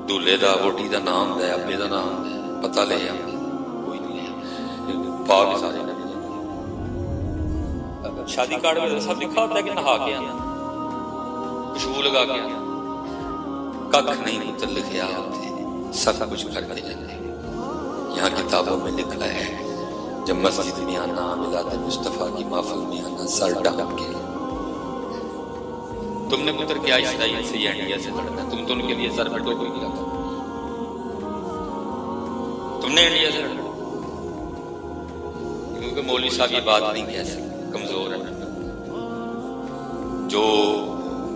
دولہے دا ووٹی دا نام ہے ابے دا نام ہے پتہ لے کوئی نہیں ہے پا کے سارے شادی کارڈ میں سب لکھا ہوتا ہے کہ نہا کے آنا خوشبو لگا کے آنا کک نہیں پتر لکھیا ہوتے سب کچھ کرتے جاتے یہاں کتابوں میں لکھا ہے جب مسجد میں آنا میلاد مصطفیٰ کی محفل میں آنا سر ڈھک کے تم نے پتر کیا اسرائیل سے یا انڈیا سے لڑنا تم تو ان کے لیے سر پہ ٹوپی نہیں رکھا تم نے انڈیا سے لڑنا کیونکہ مولوی صاحب یہ بات نہیں کہہ سکتے کمزور ہے جو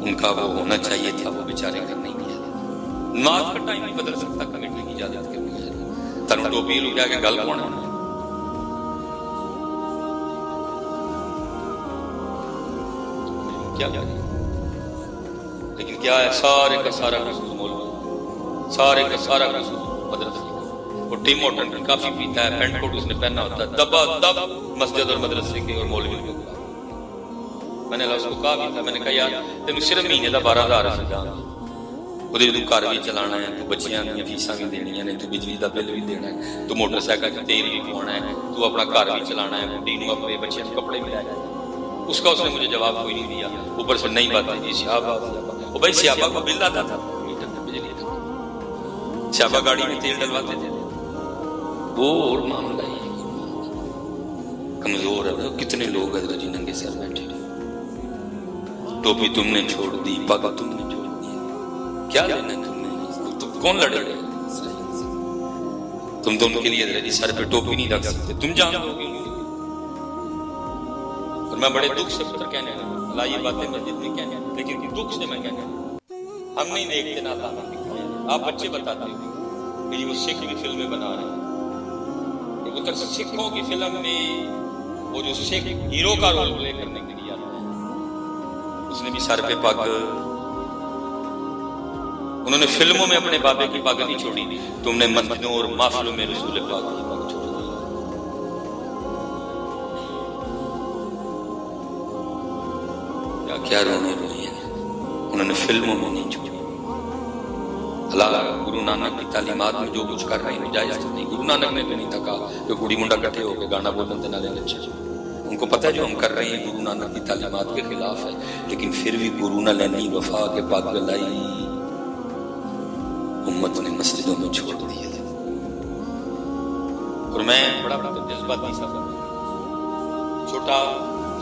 ان کا وہ ہونا چاہیے تھا وہ بیچارے کر نہیں کیا نماز کا ٹائم نہیں بدل سکتا کمیٹی کی اجازت کے بغیر تن ٹوپی لو کیا کہ گل کون ہے کیا لیکن کیا ہے سارے کا سارا قصور مولوی سارے کا سارا قصور مدرسے اور ٹیم ہوٹن کافی پیتا ہے پینٹ کوٹ اس نے پہنا ہوتا ہے دبا دب مسجد اور مدرسے کے اور مولوی کے میں نے اس کو کہا بھی تھا میں نے کہا یار تینوں صرف مہینے کا 12,000 سجان وہ تو گھر بھی چلانا ہے تو بچیاں کی فیساں بھی دینی ہے تو بجلی کا بل بھی دینا ہے تو موٹر سائیکل کا تیل بھی پوانا ہے تو اپنا گھر بھی چلانا ہے بڑی نو اپنے بچیاں کو کپڑے بھی لائے اس کا اس نے مجھے جواب کوئی نہیں دیا اوپر سے نئی بات ہے جی سیابا وہ بھائی سیابا کو بل آتا تھا میٹر میں بجلی کا سیابا گاڑی میں تیل ڈلواتے تھے وہ اور معاملہ ہے کمزور ہے کتنے لوگ ہیں جی ننگے سر بیٹھے ٹوپی تم نے چھوڑ دی پگ تم نے چھوڑ دی کیا لینا تم نے تم کون لڑے گا تم تو ان کے لیے جی سر پہ ٹوپی نہیں رکھ سکتے تم جان دو گے اور میں بڑے دکھ سے پتر کہنے لگا اللہ یہ باتیں مسجد میں کہنے لیکن دکھ سے میں کہنے لگا ہم نہیں دیکھتے نہ تھا آپ بچے بتاتے ہو کہ وہ سکھ بھی فلمیں بنا رہے ہیں اتر سکھوں کی فلم میں وہ جو سکھ ہیرو کا رول پلے کرنے کے لیے آتا ہے اس نے بھی سر پہ پگ انہوں نے فلموں میں اپنے بابے کی پگ نہیں چھوڑی تم نے مسجدوں اور محفلوں میں رسول پاک کی پگ چھوڑ دی کیا رونے روئی ہے انہوں نے فلموں میں نہیں چھوڑی اللہ گرو نانک کی تعلیمات میں جو کچھ کر رہے ہیں جائز نہیں گرو نانک نے تو نہیں تھا کہا کہ کڑی منڈا کٹھے ہو کے گانا بولن تے نالے نچے ان کو پتہ ہے جو ہم کر رہے ہیں گرو نانک کی تعلیمات کے خلاف ہے لیکن پھر بھی گرو نہ لینی وفا کے پاک لائی امت نے مسجدوں میں چھوڑ دیے تھے اور میں بڑا جذباتی سا چھوٹا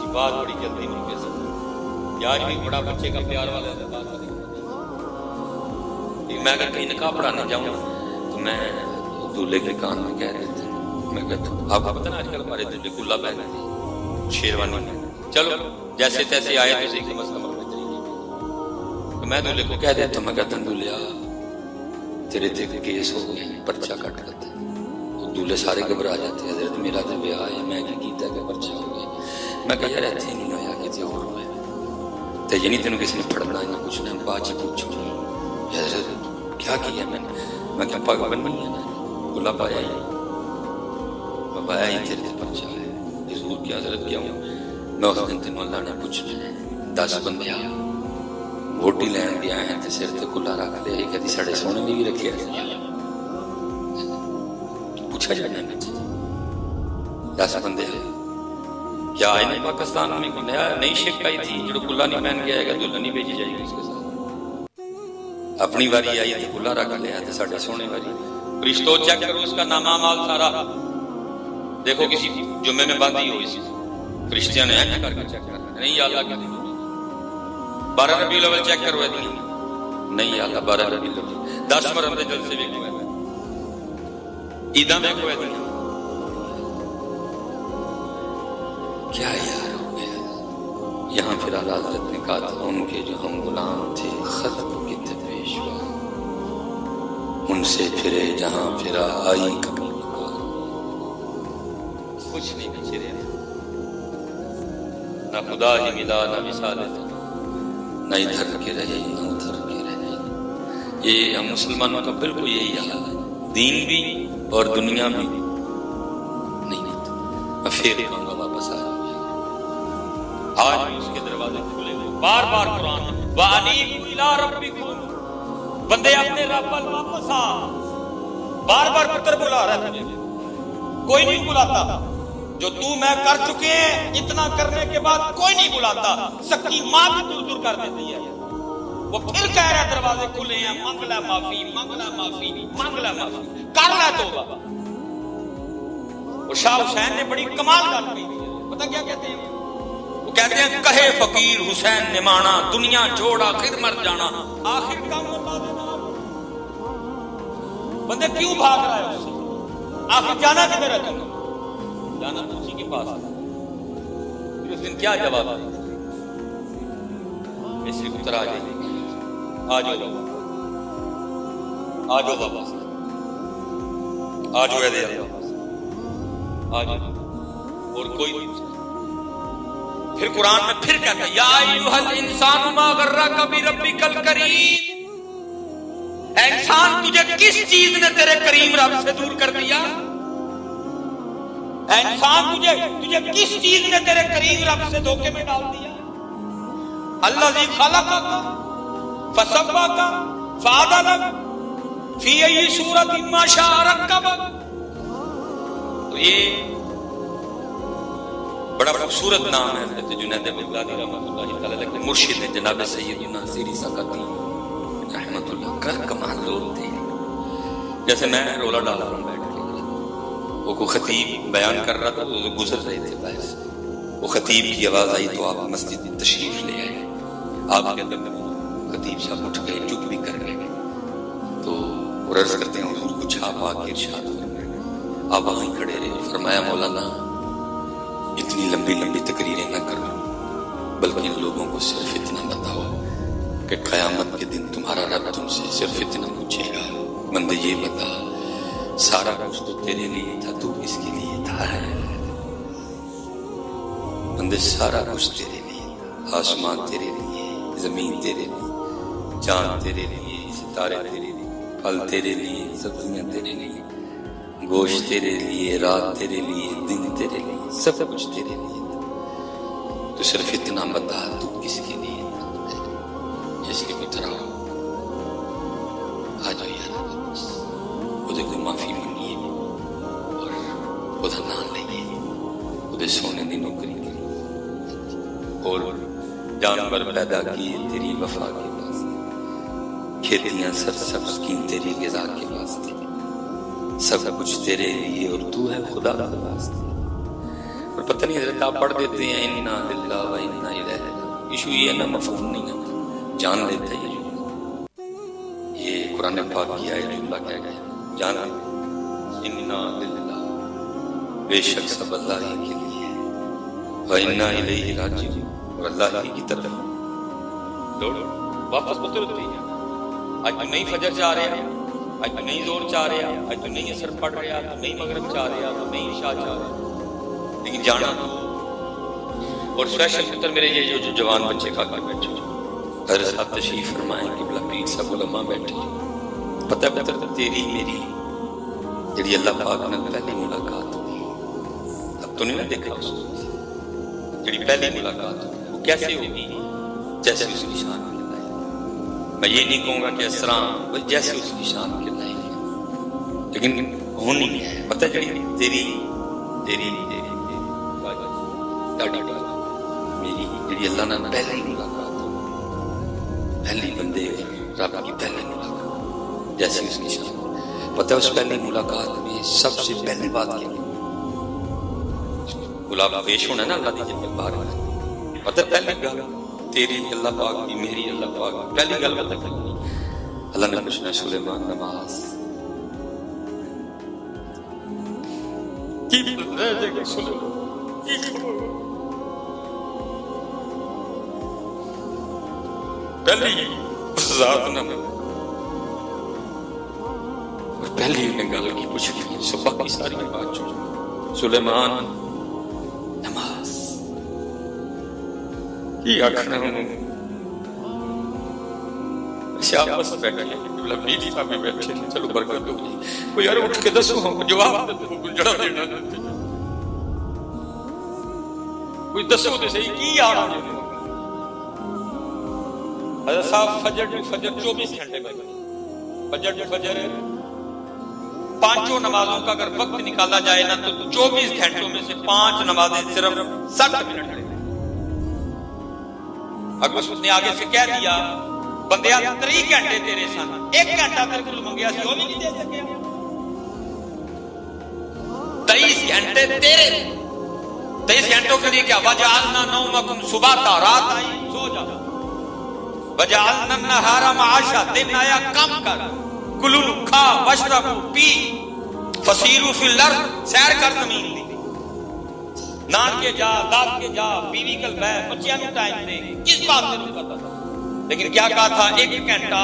سی بات بڑی جلدی نہیں کہہ سکتا یار بھی بڑا بچے کا پیار والا ہے بات میں اگر کہیں نکاح پڑھانے جاؤں تو میں دولہے کے کان میں کہہ دیتا میں کہتا ہوں آپ کو پتہ نا آج کل ہمارے دولہے کلا پہنتے ہیں شیروانی چلو جیسے تیسے آئے تو صحیح کہ مسئلہ مرنے طریقے تو میں دولہے کو کہہ دیتا ہوں میں کہتا ہوں دولہا تیرے تے کیس ہو گئے پرچہ کٹ کرتا تو دولہے سارے گھبرا جاتے ہیں حضرت میرا تو بیاہ ہے میں کی کیتا کہ پرچہ ہو گیا میں کہا یار ایتھے نہیں ہویا کتے اور ہوئے تو یہ نہیں تینوں کسی نے پڑھنا نہ کچھ نہ بعد ہی پوچھو حضرت کیا کیا میں کیا پاک بننی ہے نا گلا پایا ہی بایا ہی تیرے سے پرچہ ہے حضور کی حضرت کیا ہوں میں اس دن تینوں اللہ نے پوچھ لیا 10 بندے ووٹی لین دیا ہیں تے سر تے کلا رکھ لیا ہی کہتی ساڑے سونے نے بھی رکھے پوچھا جانا ہے 10 بندے کیا آئے نہیں پاکستان میں کوئی نئی شک آئی تھی جو کلا نہیں پہن کے آئے گا دلہن نہیں بھیجی جائے گی اس کے ساتھ اپنی باری آئی تھی کلا رکھ لیا تھے ساڑھے سونے باری فرشتوں چیک کرو اس کا نامہ مال سارا دیکھو کسی جمعے میں باندھی ہو اسی فرشتیاں نے کر کے چیک کر نہیں یا اللہ کی 12 ربیع الاول چیک کروائے دی نہیں یا اللہ 12 ربیع الاول 10 مرم دے جل سے بھی کوئے عیدہ میں کوئے دی کیا یار ہو گیا یہاں پھر اعلیٰ حضرت نے کہا تھا ان کے جو ہم غلام تھے خلق کے تھے پیشوا ان سے پھرے جہاں پھرا آئی کبھی کچھ نہیں پیچھے رہے نہ خدا ہی ملا نہ مثال تھا نہ ادھر کے رہے نہ ادھر کے رہے یہ ہم مسلمانوں کا بالکل یہی حال ہے دین بھی اور دنیا بھی نہیں میں پھر کہوں گا واپس آ جاؤ. آج بھی اس کے دروازے کھلے ہوئے. بار بار قرآن وَأَنِيبُوا إِلَىٰ رَبِّكُمْ، بندے اپنے رب پر واپس آ. بار بار پتر بلا رہا ہے تجھے، کوئی نہیں بلاتا. جو تو میں کر چکے ہیں اتنا کرنے کے بعد کوئی نہیں بلاتا. سکی ماں بھی دور دور کر دیتی ہے. وہ پھر کہہ رہا ہے دروازے کھلے ہیں، مانگ لے معافی، مانگ لے معافی، مانگ لے معافی، کر لے توبہ. اور شاہ حسین نے بڑی کمال بات کی. پتہ کیا کہتے ہیں؟ وہ کہتے ہیں کہے فقیر حسین نے مانا، دنیا چھوڑ آخر مر جانا. آخر کام بتا دینا. بندے کیوں بھاگ رہا ہے اس سے؟ آخر جانا کدھر ہے تم؟ جانا تو اسی کے پاس. پھر اس دن کیا جواب ہے؟ ایسے اتر آ جائے، آ جاؤ، آ جاؤ واپس، آ جاؤ آ جاؤ. اور کوئی پھر قرآن میں پھر کہتا ہے یا ایھا الانسان ما غرک بربک الکریم. اے انسان تجھے کس چیز نے تیرے کریم رب سے دور کر دیا؟ اے انسان تجھے کس چیز نے تیرے کریم رب سے دھوکے میں ڈال دیا؟ الذی خلقک فسواک فعدلک فی ای صورت ما شاء رکبک. تو یہ بڑا خوبصورت نام ہے حضرت جنید بغدادی رحمۃ اللہ تعالی علیہ کے مرشد جناب سیدنا سیری سقطی رحمۃ اللہ کا کمال لوگ تھے. جیسے میں رولا ڈالا ہوں بیٹھ کے، وہ کو خطیب بیان کر رہا تھا، وہ گزر رہے تھے باہر سے. وہ خطیب کی آواز آئی تو آپ مسجد تشریف لے آئے. آپ کے اندر خطیب صاحب اٹھ گئے، چپ بھی کر گئے. تو عرض کرتے ہیں حضور کچھ آپ آ کے ارشاد فرمائے. آپ وہیں کھڑے رہے. فرمایا مولانا اتنی لمبی لمبی تقریریں نہ کرو، بلکہ ان لوگوں کو صرف اتنا بتاؤ کہ قیامت کے دن تمہارا رب تم سے صرف اتنا پوچھے گا، بندے یہ بتا سارا کچھ تو تیرے لیے تھا، تو کس کے لیے تھا؟ بندے سارا کچھ تیرے لیے تھا. آسمان تیرے لیے، زمین تیرے لیے، چاند تیرے لیے، ستارے تیرے لیے، پھل تیرے لیے، سبزیاں تیرے لیے، گوشت تیرے لیے، رات تیرے لیے، دن تیرے لیے، سب کچھ تیرے لیے تھا. تو صرف اتنا بتا تو کس کے لیے تھا؟ جس کے پتر آؤ آ جاؤ یار واپس، خود کو معافی منگیے اور خدا نام لئیے، خود سونے دی نوکری کری اور جانور پیدا کیے تیری وفا کے واسطے، کھیتیاں سرسبز کی تیری غذا کے واسطے، سب کچھ تیرے لیے اور تو ہے خدا کے واسطے. اور پتہ نہیں حضرت آپ پڑھ دیتے ہیں انا للہ و انا الیہ راجعون. ایشو یہ ہے نا مفہوم نہیں ہے، جان لیتے ہیں. یہ قرآن پاک کی آیت جملہ کیا گیا، جان لیتے انا للہ، بے شک سب اللہ ہی کے لیے و انا الیہ راجعون، اور اللہ ہی کی طرف دوڑو واپس اترتے ہیں. آج تو نہیں فجر چاہ رہے، آج تو نہیں زور چاہ رہا، آج تو نہیں اثر پڑ رہا، تو نہیں مغرب چاہ رہا، تو نہیں عشاء چاہ رہا، لیکن جانا. اور اسپیشل پتر میرے یہ جو جوان بچے کھا کر بیٹھے حضرت صاحب تشریف فرمائیں کہ بلا پیر صاحب علماء بیٹھے. پتہ پتر تیری میری جڑی اللہ پاک نے پہلی ملاقات ہوئی، اب تو نہیں نہ دیکھا اس کو، جڑی پہلی ملاقات ہوئی وہ کیسے ہوگی؟ جیسے اس کی شان کے لائق. میں یہ نہیں کہوں گا کہ اس طرح جیسے اس کی شان کے لائق، لیکن ہونی ہے. پتہ جڑی تیری تیری میری جڑی اللہ نے پہلی ملاقات ہو، پہلی بندے رب کی پہلی ملاقات جیسے اس کی شان. پتہ اس پہلی ملاقات میں سب سے پہلی بات کیا گلاب پیش ہونا نا اللہ دی جنت بار. پتہ پہلی گل تیری اللہ پاک کی، میری اللہ پاک، پہلی گل پتہ کرنی. اللہ نے پوچھنا سلیمان نماز کی پہلی ذات نہ پہلی نے گل کی پوچھنی سب باقی ساری بات چھوڑ. سلیمان نماز کی آخنا ایسے آپس بیٹھے میری صاحب بھی بیٹھے چلو برکت ہوگی. کوئی یار اٹھ کے دسو ہم جواب جڑا دینا. کوئی دسو تو صحیح کی آ رہا ہے حضرت صاحب فجر 24 گھنٹے بھائی فجر 5 نمازوں کا اگر وقت نکالا جائے نا تو 24 گھنٹوں میں سے 5 نمازیں صرف 60 منٹ لیں۔ اگر اس نے آگے سے کہہ دیا بندیا 3 گھنٹے تیرے سن 1 گھنٹہ تیرے کو منگیا سی وہ بھی نہیں دے سکے 23 گھنٹے تیرے 23 گھنٹوں کے لیے کیا وجعلنا نومکم سباتا رات آئی سو جا وجعلنا النہار معاشا دن آیا کم کر کلو کھا وشربو پی فسیرو فی الارض سیر کر زمین دی نان کے جا داد کے جا بیوی کل بے بچیاں نو ٹائم دے کس بات سے روکا تھا لیکن کیا کہا تھا 1 گھنٹہ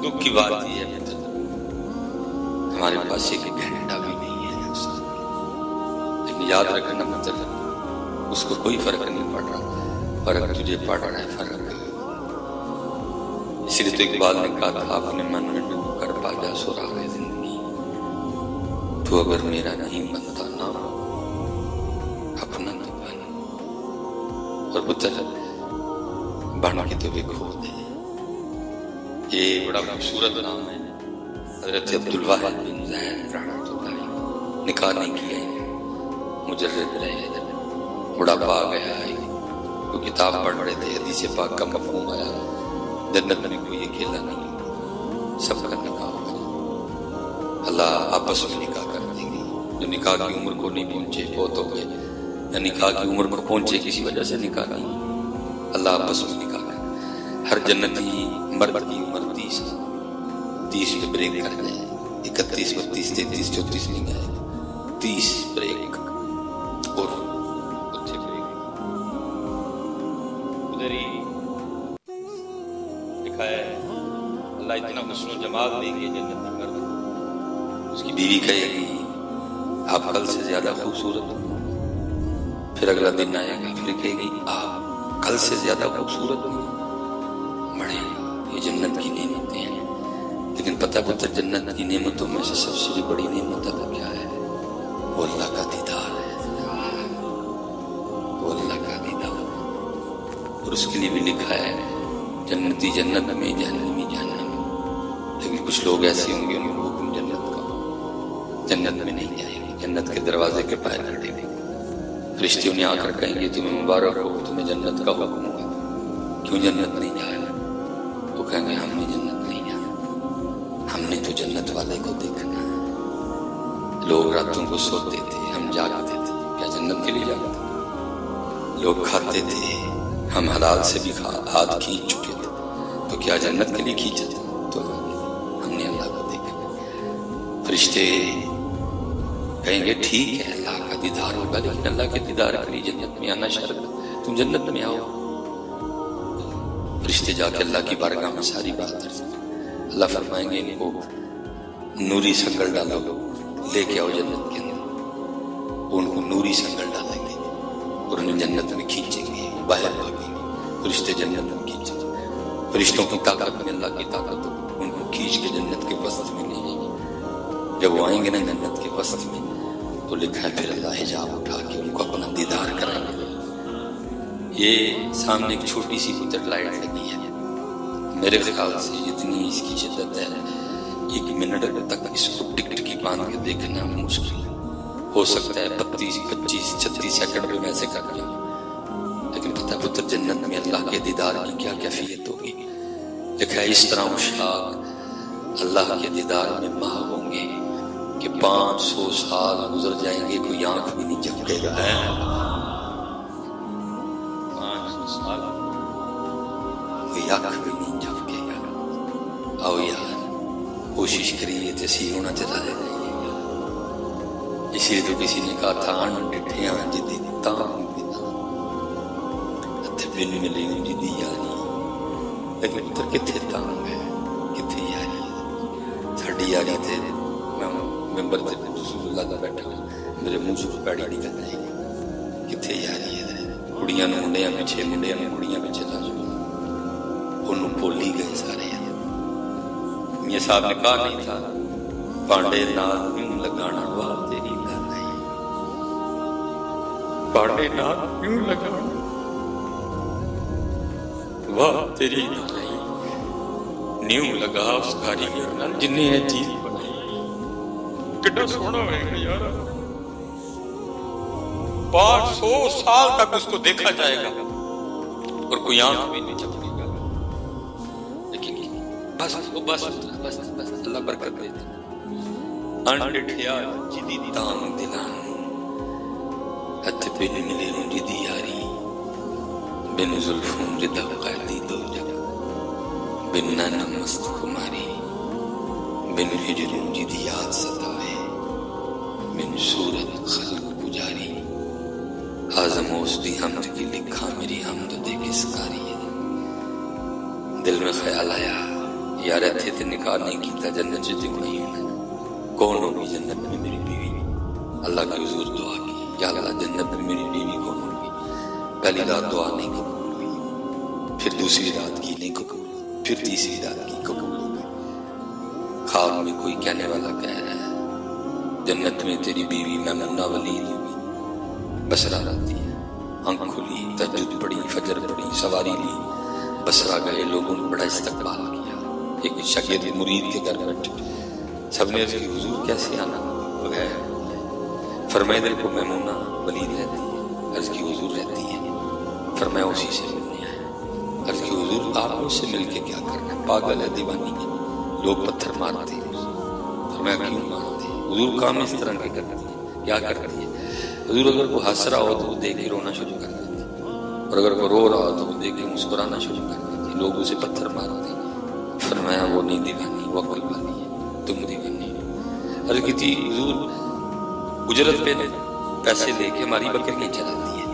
دکھ کی بات یہ ہے ہمارے پاس 1 گھنٹہ بھی نہیں ہے لیکن یاد رکھنا مطلب اس کو کوئی فرق نہیں پڑ رہا فرق تجھے پڑ رہا ہے فرق اس لیے تو اقبال نے کہا تھا اپنے من میں ڈوب کر پا جا سراغ زندگی تو اگر میرا نہیں بنتا نہ اپنا تو بن اور پتر بن کے تو کھو دے یہ بڑا خوبصورت نام ہے حضرت عبدالواحد بن زید رحمۃ اللہ نکاح نہیں کیا مجرد رہے بڑھاپا آ گیا ہے وہ کتاب پڑھ رہے تھے حدیث پاک کا مفہوم آیا جنت میں کوئی اکیلا نہیں سب کا نکاح ہوگا اللہ آپس میں نکاح کر دیں گے جو نکاح کی عمر کو نہیں پہنچے بہت ہو گئے یا نکاح کی عمر کو پہنچے کسی وجہ سے نکاح نہیں اللہ آپس میں نکاح کر ہر جنتی مرد کی عمر 30 پہ بریک کر جائے 31 32 33 34 نہیں گئے 30 بریک اور ادھر ہی لکھا ہے اللہ اتنا حسن و جمال دیں گے جنت میں مرد اس کی بیوی کہے گی آپ کل سے زیادہ خوبصورت ہو پھر اگلا دن آئے گا پھر کہے گی آپ کل سے زیادہ خوبصورت ہو بڑے یہ جنت کی نعمتیں ہیں لیکن پتہ پتہ جنت کی نعمتوں میں سے سب سے بڑی نعمت اللہ کیا ہے وہ اللہ کا دیدار ہے وہ اللہ کا دیدار اور اس کے لیے بھی لکھا ہے جنتی جنت میں جہنمی جہنم لیکن کچھ لوگ ایسے ہوں گے ان کو حکم جنت کا جنت میں نہیں جائیں گے جنت کے دروازے کے باہر کھڑے ہوئے فرشتے انہیں آ کر کہیں گے تمہیں مبارک ہو تمہیں جنت کا حکم ہوگا کیوں جنت نہیں جا رہا وہ کہیں گے ہم نے جنت نہیں جانا ہم نے تو جنت والے کو دیکھنا ہے لوگ راتوں کو سوتے تھے ہم جاگتے تھے کیا جنت کے لیے جاگتے لوگ کھاتے تھے ہم حلال سے بھی ہاتھ کھینچ چکے تھے تو کیا جنت کے لیے کھینچے تھے تو ہم نے اللہ کو دیکھا فرشتے کہیں گے ٹھیک ہے اللہ کا دیدار ہوگا لیکن اللہ کے دیدار کے لیے جنت میں آنا شرط تم جنت میں آؤ فرشتے جا کے اللہ کی بارگاہ میں ساری بات درج اللہ فرمائیں گے ان کو نوری سنگل ڈالو لے کے آؤ جنت کے اندر ان کو نوری سنگل ڈالیں گے اور انہیں جنت میں کھینچیں گے باہر بھاگیں گے فرشتے جنت میں کھینچیں گے فرشتوں کی طاقت میں اللہ کی طاقت ان کو کھینچ کے جنت کے وسط میں لے جائیں گے جب وہ آئیں گے نا جنت کے وسط میں تو لکھا ہے پھر اللہ حجاب اٹھا کے ان کو اپنا دیدار کرائیں گے یہ سامنے ایک چھوٹی سی پتر لائٹ لگی ہے میرے خیال سے جتنی اس کی شدت ہے 1 منٹ تک اس کو ٹک ٹکی باندھ کے دیکھنا مشکل ہے ہو سکتا ہے 32 25 36 سیکنڈ میں ایسے کر دیا لیکن پتہ پتر جنت میں اللہ کے دیدار کی کیا کیفیت ہوگی لکھا ہے اس طرح مشتاق اللہ کے دیدار میں ماہ ہوں گے کہ 500 سال گزر جائیں گے کوئی آنکھ بھی نہیں جھپکے گا 500 سال کوئی آنکھ بھی نہیں جھپکے گا آؤ یار کوشش کریے تسی ہونا چلا رہے اسی لیے تو کسی نے کہا تھا ڈٹھے آن جدی تام بنا اتھے بن ملے جدی یاری لیکن پتر کتھے تام ہے کتھے یاری ہے ساڑھی یاری تھے میں ممبر تھے رسول اللہ کا بیٹھا میرے منہ سے پیڑی نکل جائے گی کتھے یاری ہے کڑیاں نو منڈیاں پیچھے منڈیاں نو کڑیاں پیچھے لا انہوں بولی گئے سارے یہ صاحب نے کہا نہیں تھا پانڈے نال لگانا وا تیری گل نہیں پاڑے نہ کیوں لگا واہ تیری نائی نیو لگا اس کاریگر نال جنہیں ہے چیز بنائی کتنا سونا ہوئے گا یار 500 سال تک اس کو دیکھا جائے گا اور کوئی آنکھ بھی نہیں چپکے گا لیکن بس اللہ برکت دے دے انڈٹھیا جدی تام دلان ہتھ بن ملے ہوں جدی یاری بن زلفوں جدہ قیدی دو جب بن نانا مست کماری بن ہجروں جدی یاد ستائے بن صورت خلق پجاری آزم اس دی حمد کی لکھا میری حمد دے کس کاری ہے دل میں خیال آیا یار اتھے تے نکاح نہیں کیتا جنت سے نہیں ہونا کون ہوگی جنت میں میری بیوی اللہ کی حضور دعا کی یا اللہ جنت میں میری بیوی کون ہوگی پہلی رات دعا نہیں قبول ہوئی پھر دوسری رات کی نہیں قبول پھر تیسری رات کی قبول ہوئی خواب میں کوئی کہنے والا کہہ رہا ہے جنت میں تیری بیوی میمونہ ولید ہوگی بسرا رہتی ہے آنکھ کھلی تہجد پڑھی فجر پڑھی سواری لی بسرا گئے لوگوں نے بڑا استقبال کیا ایک شاگرد مرید کے گھر بیٹھے سب نے اس کی حضور کیسے آنا بغیر فرمائے دل کو میمونہ ولید رہتی ہے عرض کی حضور رہتی ہے فرمایا اسی سے ملنے آئے عرض کی حضور آپ مجھ سے مل کے کیا کرنا ہے پاگل ہے دیوانی ہے لوگ پتھر مارتے ہیں فرمایا کیوں مارتے ہیں حضور کام اس طرح کے کرتی ہے کیا کرتی ہے حضور اگر کوئی ہنس رہا ہو تو وہ دیکھ کے رونا شروع کر دیتی اور اگر کوئی رو رہا ہو تو وہ دیکھ کے مسکرانا شروع کر دیتی لوگ اسے پتھر مارتے فرمایا وہ نہیں دیوانی وہ عقل والی ہے تم دیوانی عرض کی تھی حضور اجرت پہ پیسے لے کے ہماری بکریاں چلاتی ہے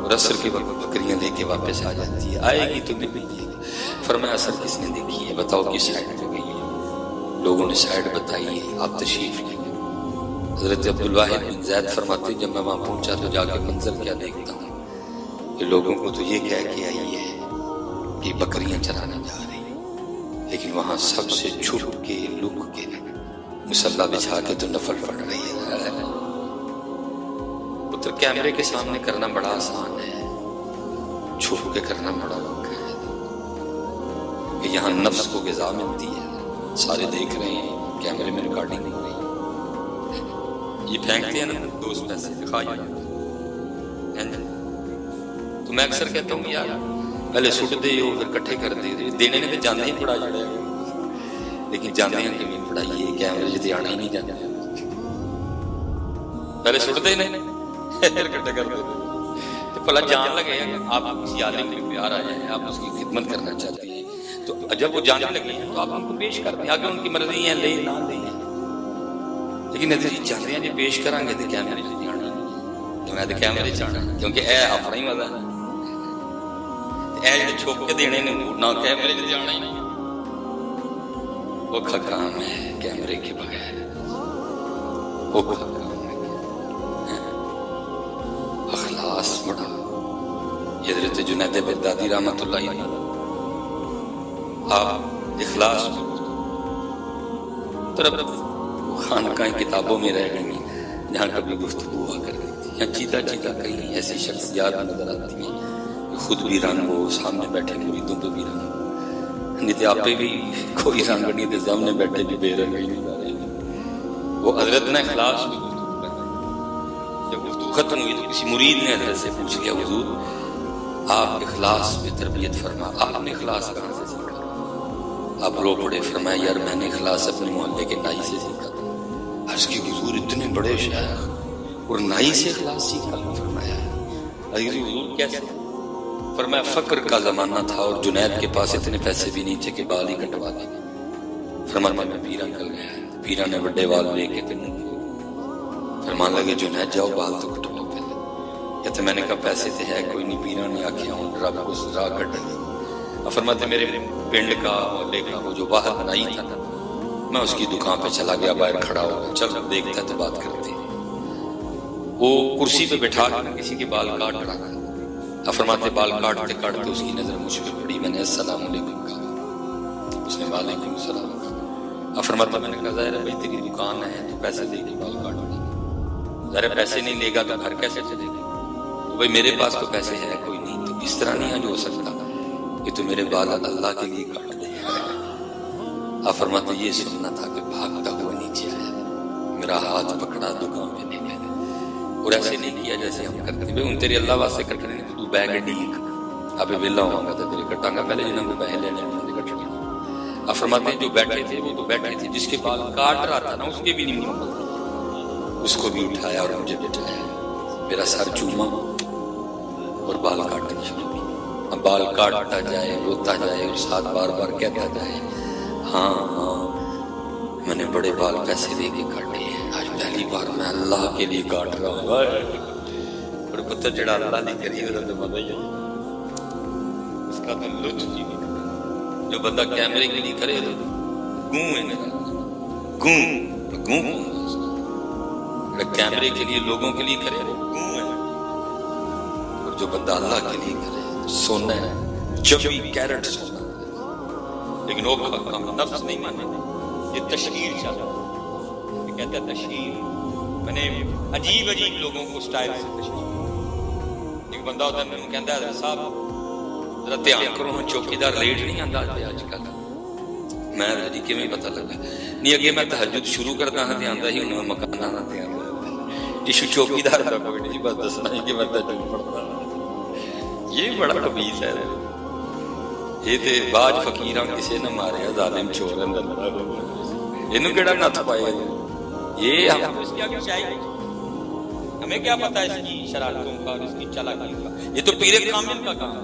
اور عصر کے وقت بکریاں لے کے واپس آ جاتی ہے آئے گی تمہیں بھیجیے گی فرمایا عصر کس نے دیکھی ہے بتاؤ کس سائڈ پہ گئی ہے لوگوں نے سائڈ بتائی ہے آپ تشریف لیں گے حضرت عبدالواحد بن زید فرماتے جب میں وہاں پہنچا تو جا کے منظر کیا دیکھتا ہوں کہ لوگوں کو تو یہ کہہ کے آئی ہے کہ بکریاں چرانا جا رہی لیکن وہاں سب سے چھپ کے لک کے مسلح بچھا کے تو نفل پڑھ رہی ہے پتر کیمرے کے سامنے کرنا بڑا آسان ہے چھپ کے کرنا بڑا وقت ہے کہ یہاں نفس کو غذا ملتی ہے سارے دیکھ رہے ہیں کیمرے میں ریکارڈنگ ہو رہی ہے یہ پھینکتے ہیں نا دوست پیسے دکھائی تو میں اکثر کہتا ہوں یار پہلے سٹ دے ہو پھر کٹھے کر دے دینے نے تو جانے ہی پڑا جڑے لیکن جانے ہیں کہ نہیں پڑھائی ہے کیمرے جتے آنا ہی نہیں جانے پہلے سٹ دے نہیں پھر کٹھے کر دے تو پہلا جان لگے آپ کسی عالم میں پیار آیا ہے آپ اس کی خدمت کرنا چاہتے ہیں تو جب وہ جانے لگے ہیں تو آپ ان کو پیش کر دیں آگے ان کی مرضی ہے لے نہ لے لیکن نظری چاہتے ہیں جب پیش کریں گے تو کیمرے جتے آنا تو میں تو کیمرے چاہنا کیونکہ اے اپنا ہی مزہ ہے ایجے چھوپ کے دینے نے نہ کیمرے جتے آنا ہی نہیں وہ کام ہے کیمرے کے بغیر وہ کام ہے اخلاص بڑا حضرت جنید بغدادی رحمت اللہ علیہ آپ اخلاص طرف خانقاہ کتابوں میں رہ گئی جہاں کبھی گفتگو ہوا کرتی تھی یا چیدہ کہیں ایسی شخصیات نظر آتی ہیں خود بھی رنگ ہو سامنے بیٹھے مریدوں پہ بھی رنگ ہو نہیں تو آپ پہ بھی کوئی رنگ نہیں تھے سامنے بیٹھے بھی بے رنگ ہی نہیں رہے وہ حضرت نے اخلاص بھی گفتگو کر رہے جب گفتگو ختم ہوئی تو کسی مرید نے حضرت سے پوچھ لیا حضور آپ اخلاص میں تربیت فرما آپ نے اخلاص کہاں سے سیکھا آپ رو پڑے فرمایا یار میں نے اخلاص اپنے محلے کے نائی سے سیکھا تھا عرض کی حضور اتنے بڑے شیخ اور نائی سے اخلاص سیکھا فرمایا حضور کیسے فرمایا فقر کا زمانہ تھا اور جنید کے پاس اتنے پیسے بھی نہیں تھے کہ بال ہی کٹوا دیں فرمایا میں پیرا کل گیا پیرا نے بڑے بال لے کے فرمان لگے جنید جاؤ بال تو کٹواؤ پہلے یا تو میں نے کہا پیسے تو ہے کوئی نہیں پیرا نے آکھیا ہوں رب کو راہ کٹ دے فرماتے میرے پنڈ کا محلے کا وہ جو باہر بنائی تھا میں اس کی دکان پہ چلا گیا باہر کھڑا ہو گیا چل دیکھتا تو بات کرتے وہ کرسی پہ بٹھا کے کسی کے بال کاٹ رہا تھا فرماتے بال کاٹتے کاٹتے اس کی نظر مجھ پہ پڑی میں نے السلام علیکم کہا اس نے وعلیکم السلام کہا فرماتا میں نے کہا ظاہر ہے بھائی تیری دکان ہے تو پیسے دے کے بال کاٹ دے ظاہر پیسے نہیں لے گا تو گھر کیسے چلے گا بھائی میرے پاس تو پیسے ہے کوئی نہیں، تو اس طرح نہیں ہو سکتا کہ تو میرے بال اللہ کے لیے کاٹ دے۔ آپ فرماتے یہ سننا تھا کہ بھاگتا ہوا نیچے آیا، میرا ہاتھ پکڑا، دکان پہ نہیں گئے، اور ایسے نہیں کیا جیسے ہم کرتے ہیں، ان تیرے اللہ واسطے کٹنے تو بہ کے ڈیک ابھی ویلا ہوا گا تو تیرے کٹاں گا، پہلے جنہوں کو پیسے لینے انہوں نے کٹنے۔ آپ فرماتے ہیں جو بیٹھے تھے وہ تو بیٹھے تھے، جس کے بال کاٹ رہا تھا نا اس کے بھی نہیں مکمل، اس کو بھی اٹھایا اور مجھے بٹھایا، میرا سر چوما اور بال کاٹنے شروع کیا۔ اب بال کاٹتا جائے، روتا جائے، اور ساتھ بار بار کہتا جائے ہاں ہاں میں نے بڑے بال پیسے دے کے کاٹے ہیں، آج پہلی بار میں اللہ کے لیے کاٹ رہا ہوں۔ اور پتر جڑا اللہ نہیں کری وہ تو مزہ ہی ہے، اس کا تو لطف ہی نہیں۔ جو بندہ کیمرے کے لیے کرے تو گوں ہے میرا گوں کیمرے کے لیے لوگوں کے لیے کرے گوں ہے، اور جو بندہ اللہ کے لیے کرے تو سونا ہے، 24 کیرٹ سونا۔ لیکن وہ نفس نہیں مانے، یہ تشہیر چل رہا ہے، یہ کہتا ہے تشہیر، میں نے عجیب عجیب لوگوں کو سٹائل سے تشہیر۔ ایک بندہ ہوتا ہے میں کہتا ہے حضرت صاحب ذرا دھیان کرو چوکیدار لیٹ نہیں آتا آج کل۔ میں جی کیویں پتہ لگا نہیں، اگے میں تہجد شروع کرتا ہاں تے آندا ہی ہن مکان آنا تے آندا جی چوکیدار دا کوئی نہیں، بس دسنا ہے کہ میں تہجد پڑھتا ہوں۔ یہ بڑا خبیث ہے، یہ تے باج فقیراں کسے نہ ماریا، ظالم چور اندر اینو کیڑا نت پائے، یہ ہم اس کی آگے چاہیے، ہمیں کیا پتہ اس کی شرارتوں کا اور اس کی چالاکیوں کا۔ یہ تو پیر کامل کا کام ہے،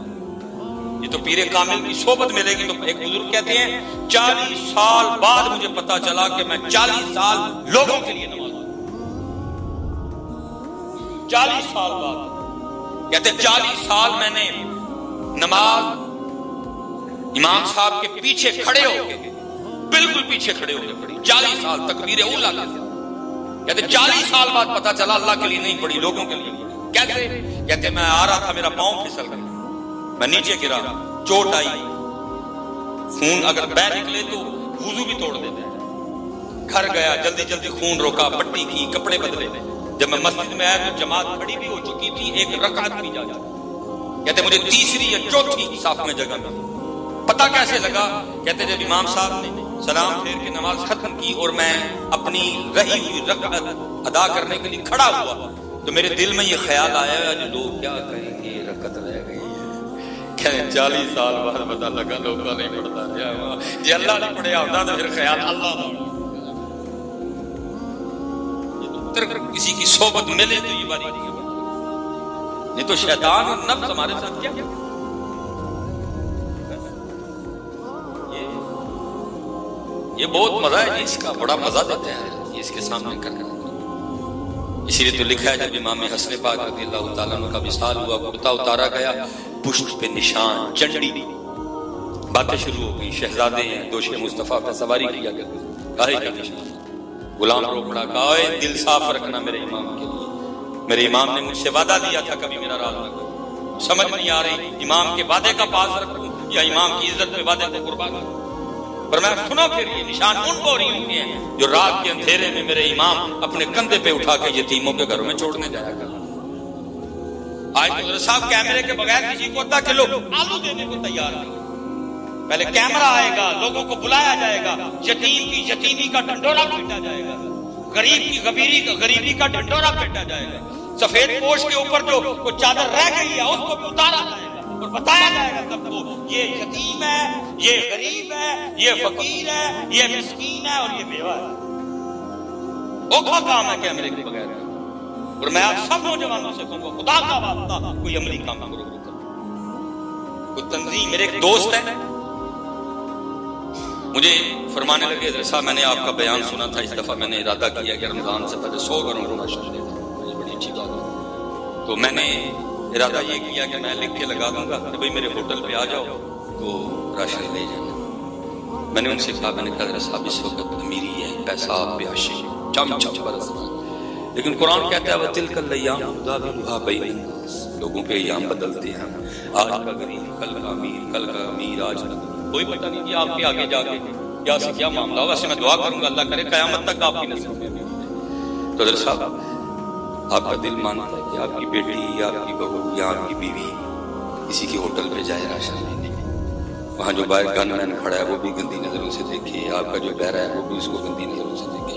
یہ تو پیر کامل کی صحبت ملے گی۔ تو ایک بزرگ کہتے ہیں 40 سال بعد مجھے پتا چلا کہ میں 40 سال لوگوں کے لیے نماز پڑھوں۔ 40 سال بعد کہتے ہیں 40 سال میں نے نماز امام صاحب کے پیچھے کھڑے ہو کے، بالکل پیچھے کھڑے ہو کے پڑھی، 40 سال تکبیر اولیٰ کے ساتھ۔ کہتے 40 سال بعد پتا چلا اللہ کے لیے نہیں پڑھی، لوگوں کے لیے۔ کیسے؟ کہتے میں آ رہا تھا، میرا پاؤں پھسل گیا، میں نیچے گرا، چوٹ آئی، خون اگر بہ نکلے تو وضو بھی توڑ دیتا ہے۔ گھر گیا، جلدی جلدی خون روکا، پٹی کی، کپڑے بدلے۔ جب میں مسجد میں آیا تو جماعت کھڑی بھی ہو چکی تھی، ایک رکعت بھی جا چکی۔ کہتے مجھے تیسری یا چوتھی صف میں جگہ ملی۔ پتہ کیسے لگا؟ کہتے جب امام صاحب نے سلام پھیر کے نماز ختم کی اور میں اپنی رہی ہوئی رکعت ادا کرنے کے لیے کھڑا ہوا تو میرے دل میں یہ خیال آیا جو لوگ کیا کہیں گے، رکعت رہ گئی۔ 40 سال بعد پتا لگا لوگوں نہیں پڑھتا رہا، جی اللہ نے پڑھیا ہوتا تو پھر خیال اللہ کسی کی صحبت ملے تو یہ باری نہیں تو شیطان اور نفس ہمارے ساتھ کیا۔ یہ بہت مزہ ہے جی، اس کا بڑا مزہ دیتا ہے یہ اس کے سامنے کرنا۔ اسی لیے تو لکھا ہے جب امام حسن پاک رضی اللہ تعالیٰ عنہ کا وصال ہوا، کرتا اتارا گیا، پشت پہ نشان چنڈی، باتیں شروع ہو گئی، شہزادے ہیں، دوش مصطفیٰ پہ سواری کیا گیا، کہے کا نشان، غلام روکڑا کہا اے دل صاف رکھنا میرے امام کے لیے، میرے امام نے مجھ سے وعدہ دیا تھا کبھی میرا راز نہ کرو۔ سمجھ نہیں آ رہی امام کے وعدے کا پاس رکھوں یا امام کی عزت میں وعدے کو قربان کروں۔ پر میں سنا پھر یہ نشان ان بوریوں کے ہیں جو رات کے اندھیرے میں میرے امام اپنے کندھے پہ اٹھا کے یتیموں کے گھروں میں چھوڑنے جایا کرتا۔ آج تو حضرت صاحب کیمرے کے بغیر کسی کو 10 کلو آلو دینے کو تیار نہیں۔ پہلے کیمرہ آئے گا، لوگوں کو بلایا جائے گا، یتیم کی یتیمی کا ڈنڈورا پیٹا جائے گا، غریب کی غریبی کا ڈنڈورا پیٹا جائے گا، سفید پوش کے اوپر جو کوئی چادر رہ گئی ہے اس کو بھی اتارا جائے گا اور بتایا جائے گا سب کو یہ یتیم ہے، یہ غریب ہے، یہ فقیر ہے، یہ مسکین ہے اور یہ بیوہ ہے۔ اوکھا کام ہے کیمرے کے بغیر۔ اور میں آپ سب نوجوانوں سے کہوں گا خدا کا واسطہ کوئی عملی کام کرو، کوئی تنظیم۔ میرے ایک دوست ہے مجھے فرمانے لگے حضرت صاحب میں نے آپ کا بیان سنا تھا، اس دفعہ میں نے ارادہ کیا کہ رمضان سے پہلے 100 گھروں کو راشن دے دوں، یہ بڑی اچھی بات ہے۔ تو میں نے ارادہ یہ کیا کہ میں لکھ کے لگا دوں گا کہ بھئی میرے ہوٹل پہ آ جاؤ تو راشن لے جانا۔ میں نے ان سے کہا، میں نے کہا حضرت صاحب اس وقت امیری ہے، پیسہ آپ پہ عاشق چم چم برس رہا، لیکن قرآن کہتا ہے وَتِلْكَ الْأَيَّامُ نُدَاوِلُهَا بَيْنَ النَّاسِ، لوگوں کے ایام بدلتے ہیں، آج کا غریب کل کا امیر، کل کا امیر آج کا، کوئی پتہ نہیں کہ آپ کے آگے جا کے کیا سے کیا معاملہ ہوگا۔ ویسے میں دعا کروں گا اللہ کرے قیامت تک آپ کی نصیب میں۔ تو حضرت صاحب آپ کا دل مانتا ہے کہ آپ کی بیٹی یا آپ کی بہو یا آپ کی بیوی کسی کے ہوٹل پہ جائے راشن لینے، وہاں جو باہر گن مین کھڑا ہے وہ بھی گندی نظروں سے دیکھے، آپ کا جو بہرا ہے وہ بھی اس کو گندی نظروں سے دیکھے.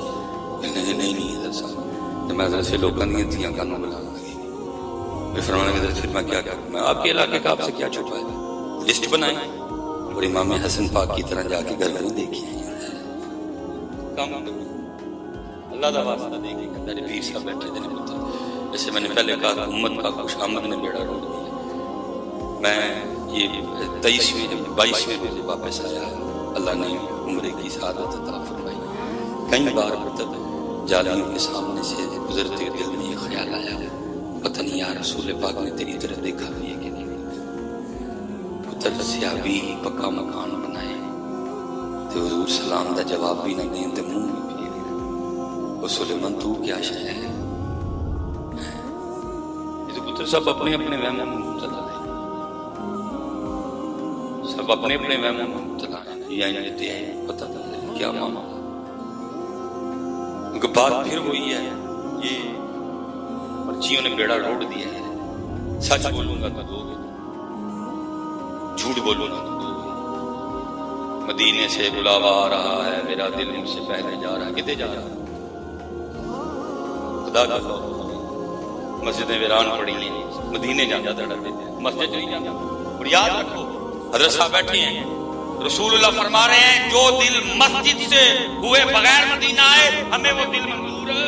نہیں حضرت صاحب، جب میں حضرت سے لوگوں کی تھیاں کانوں بلا لگی، پھر فرمانے کے حضرت پھر میں کیا کروں، میں آپ کے علاقے کا آپ سے کیا چھپا ہے، لسٹ بنائیں اور امام حسن پاک کی طرح جا کے گھر میں دیکھیے. اللہ دا واسطہ دیکھیں کہ میرے پیر صاحب بیٹھے دن پتر، جیسے میں نے پہلے کہا امت کا خوش آمد نے بیڑا روک دیا. میں یہ 22ویں روزے واپس آیا، اللہ نے عمرے کی سعادت عطا فرمائی. کئی بار پتر جالیوں کے سامنے سے گزرتے دل میں یہ خیال آیا، پتہ نہیں یا رسول پاک نے تیری طرح دیکھا بھی ہے کہ نہیں. پتر سیابی پکا مکان بنائے تو حضور سلام دا جواب بھی نہ دیں تو منہ میں پھیر اور سلیمان تو کیا شے ہے. یہ تو پتر سب اپنے اپنے وہموں میں مبتلا ہیں، سب اپنے اپنے وہموں میں مبتلا ہیں. یہ لیتے ہیں پتہ نہیں کیا معاملہ. ان کو بات پھر وہی ہے، یہ پرچیوں نے بیڑا روڑ دیا ہے. سچ بولوں گا تو دو گے، جھوٹ بولوں گا تو دو گے. مدینے سے بلاوا آ رہا ہے، میرا دل مجھ سے پہلے جا رہا ہے. کتے جا رہا ہے؟ خدا کا مسجدیں ویران پڑی ہیں، مدینے جانا تھا ڈرتے تھے، مسجد نہیں جانا. اور یاد رکھو حضرت صاحب بیٹھے ہیں، رسول اللہ فرما رہے ہیں جو دل مسجد سے ہوئے بغیر مدینہ آئے ہمیں وہ دل منظور ہے.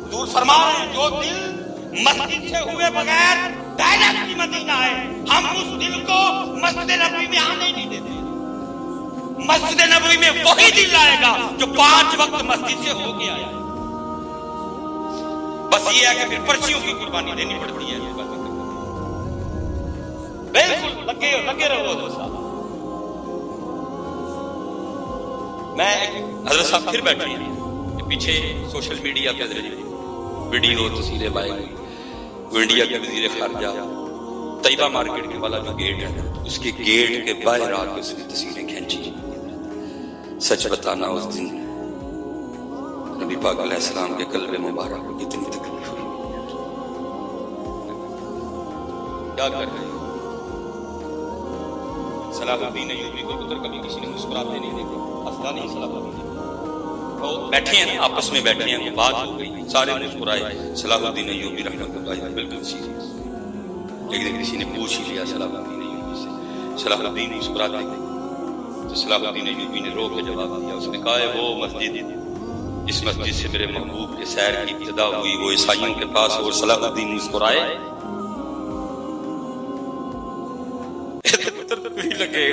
حضور فرما رہے ہیں جو دل مسجد سے ہوئے بغیر ڈائریکٹ مدینہ آئے ہم اس دل کو مسجد نبوی میں آنے نہیں دیتے. مسجد نبوی میں وہی دل آئے گا جو 5 وقت مسجد سے ہو کے آیا. بس یہ ہے کہ پھر پرچیوں کی قربانی دینی پڑتی ہے. بالکل لگے رہو حضرت صاحب. میں حضرت صاحب پھر بیٹھے ہیں پیچھے سوشل میڈیا پہ ویڈیو تصویریں بھائی ہوئی. وہ انڈیا کے وزیر خارجہ طیبہ مارکیٹ کے والا جو گیٹ ہے اس کے گیٹ کے باہر آ کے اس کی تصویریں کھینچی. سچ بتانا اس دن نبی پاک علیہ السلام کے قلب مبارک کو کتنی تکلیف ہوئی. کیا کر رہے ہیں صلاح الدین ایوبی کو پتر کبھی کسی نے مسکراتے نہیں دیکھا، ہنستا نہیں صلاح الدین. بیٹھے ہیں آپس میں بیٹھے ہیں، بات ہو گئی، سارے مسکرائے. صلاح الدین ایوبی رحمۃ اللہ بالکل سیریس. ایک دن کسی نے پوچھ ہی لیا صلاح الدین ایوبی سے، صلاح الدین مسکراتے گئے تو صلاح الدین ایوبی نے رو کے جواب دیا. اس نے کہا ہے وہ مسجد، اس مسجد سے میرے محبوب کے سیر کی ابتدا ہوئی، وہ عیسائیوں کے پاس. اور صلاح الدین مسکرائے. لگے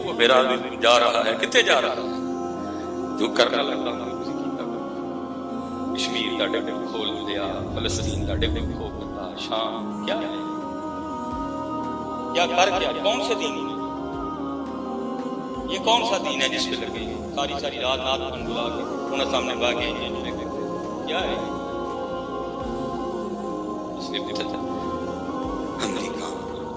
وہ میرا دل جا رہا ہے. کتے جا رہا ہے؟ جو کرنا لگتا کشمیر کا ڈب کھول دیا، فلسطین کا ڈب کھول دیا، شام. کیا ہے کیا کر کیا؟ کون سے دین ہے یہ؟ کون سا دین ہے جس پہ لگے ساری رات نات پن بلا کے انہیں سامنے باغے کیا ہے؟ اس نے پوچھا تھا عملی کام کرو،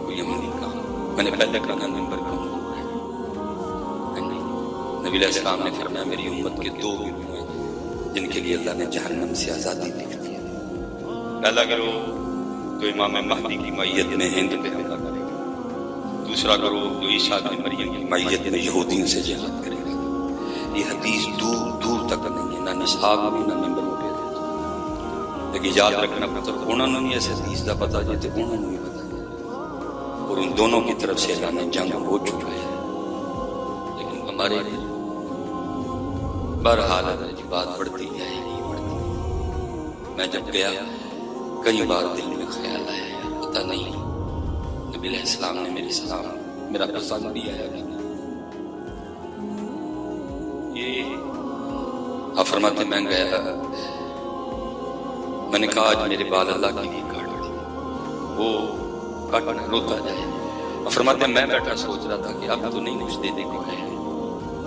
کوئی عملی کام. میں نے پہلے کہا نمبر کم نبی علیہ السلام نے فرمایا میری امت کے 2 گروہ ہیں جن کے لیے اللہ نے جہنم سے آزادی لکھ دی ہے. پہلا گروہ تو امام مہدی کی معیت میں ہند پہ حملہ کرے گا. دوسرا گروہ جو عیسیٰ ابن مریم کی معیت میں یہودیوں سے جہاد کرے گا. یہ حدیث دور دور تک نہیں ہے، نہ نصاب میں نہ ممبر میں پہ. لیکن یاد رکھنا پتہ انہوں نے ایسے حدیث کا پتہ جاتے انہوں نے بھی پتہ ہے. اور ان دونوں کی طرف سے اللہ نے جنگ ہو چکا ہے. لیکن ہمارے بہرحال اگر یہ بات بڑھتی ہے نہیں بڑھتی. میں جب گیا کئی بار دل میں خیال آیا ہے پتہ نہیں نبی علیہ السلام نے میرے سلام میرا پسند بھی آیا کہ یہ آپ فرماتے میں گیا. میں نے کہا آج میرے بال اللہ کے لیے کاٹ دیں، وہ کاٹنا روتا جائے. فرماتے میں بیٹھا سوچ رہا تھا کہ اب تو نہیں کچھ دینے کو ہے،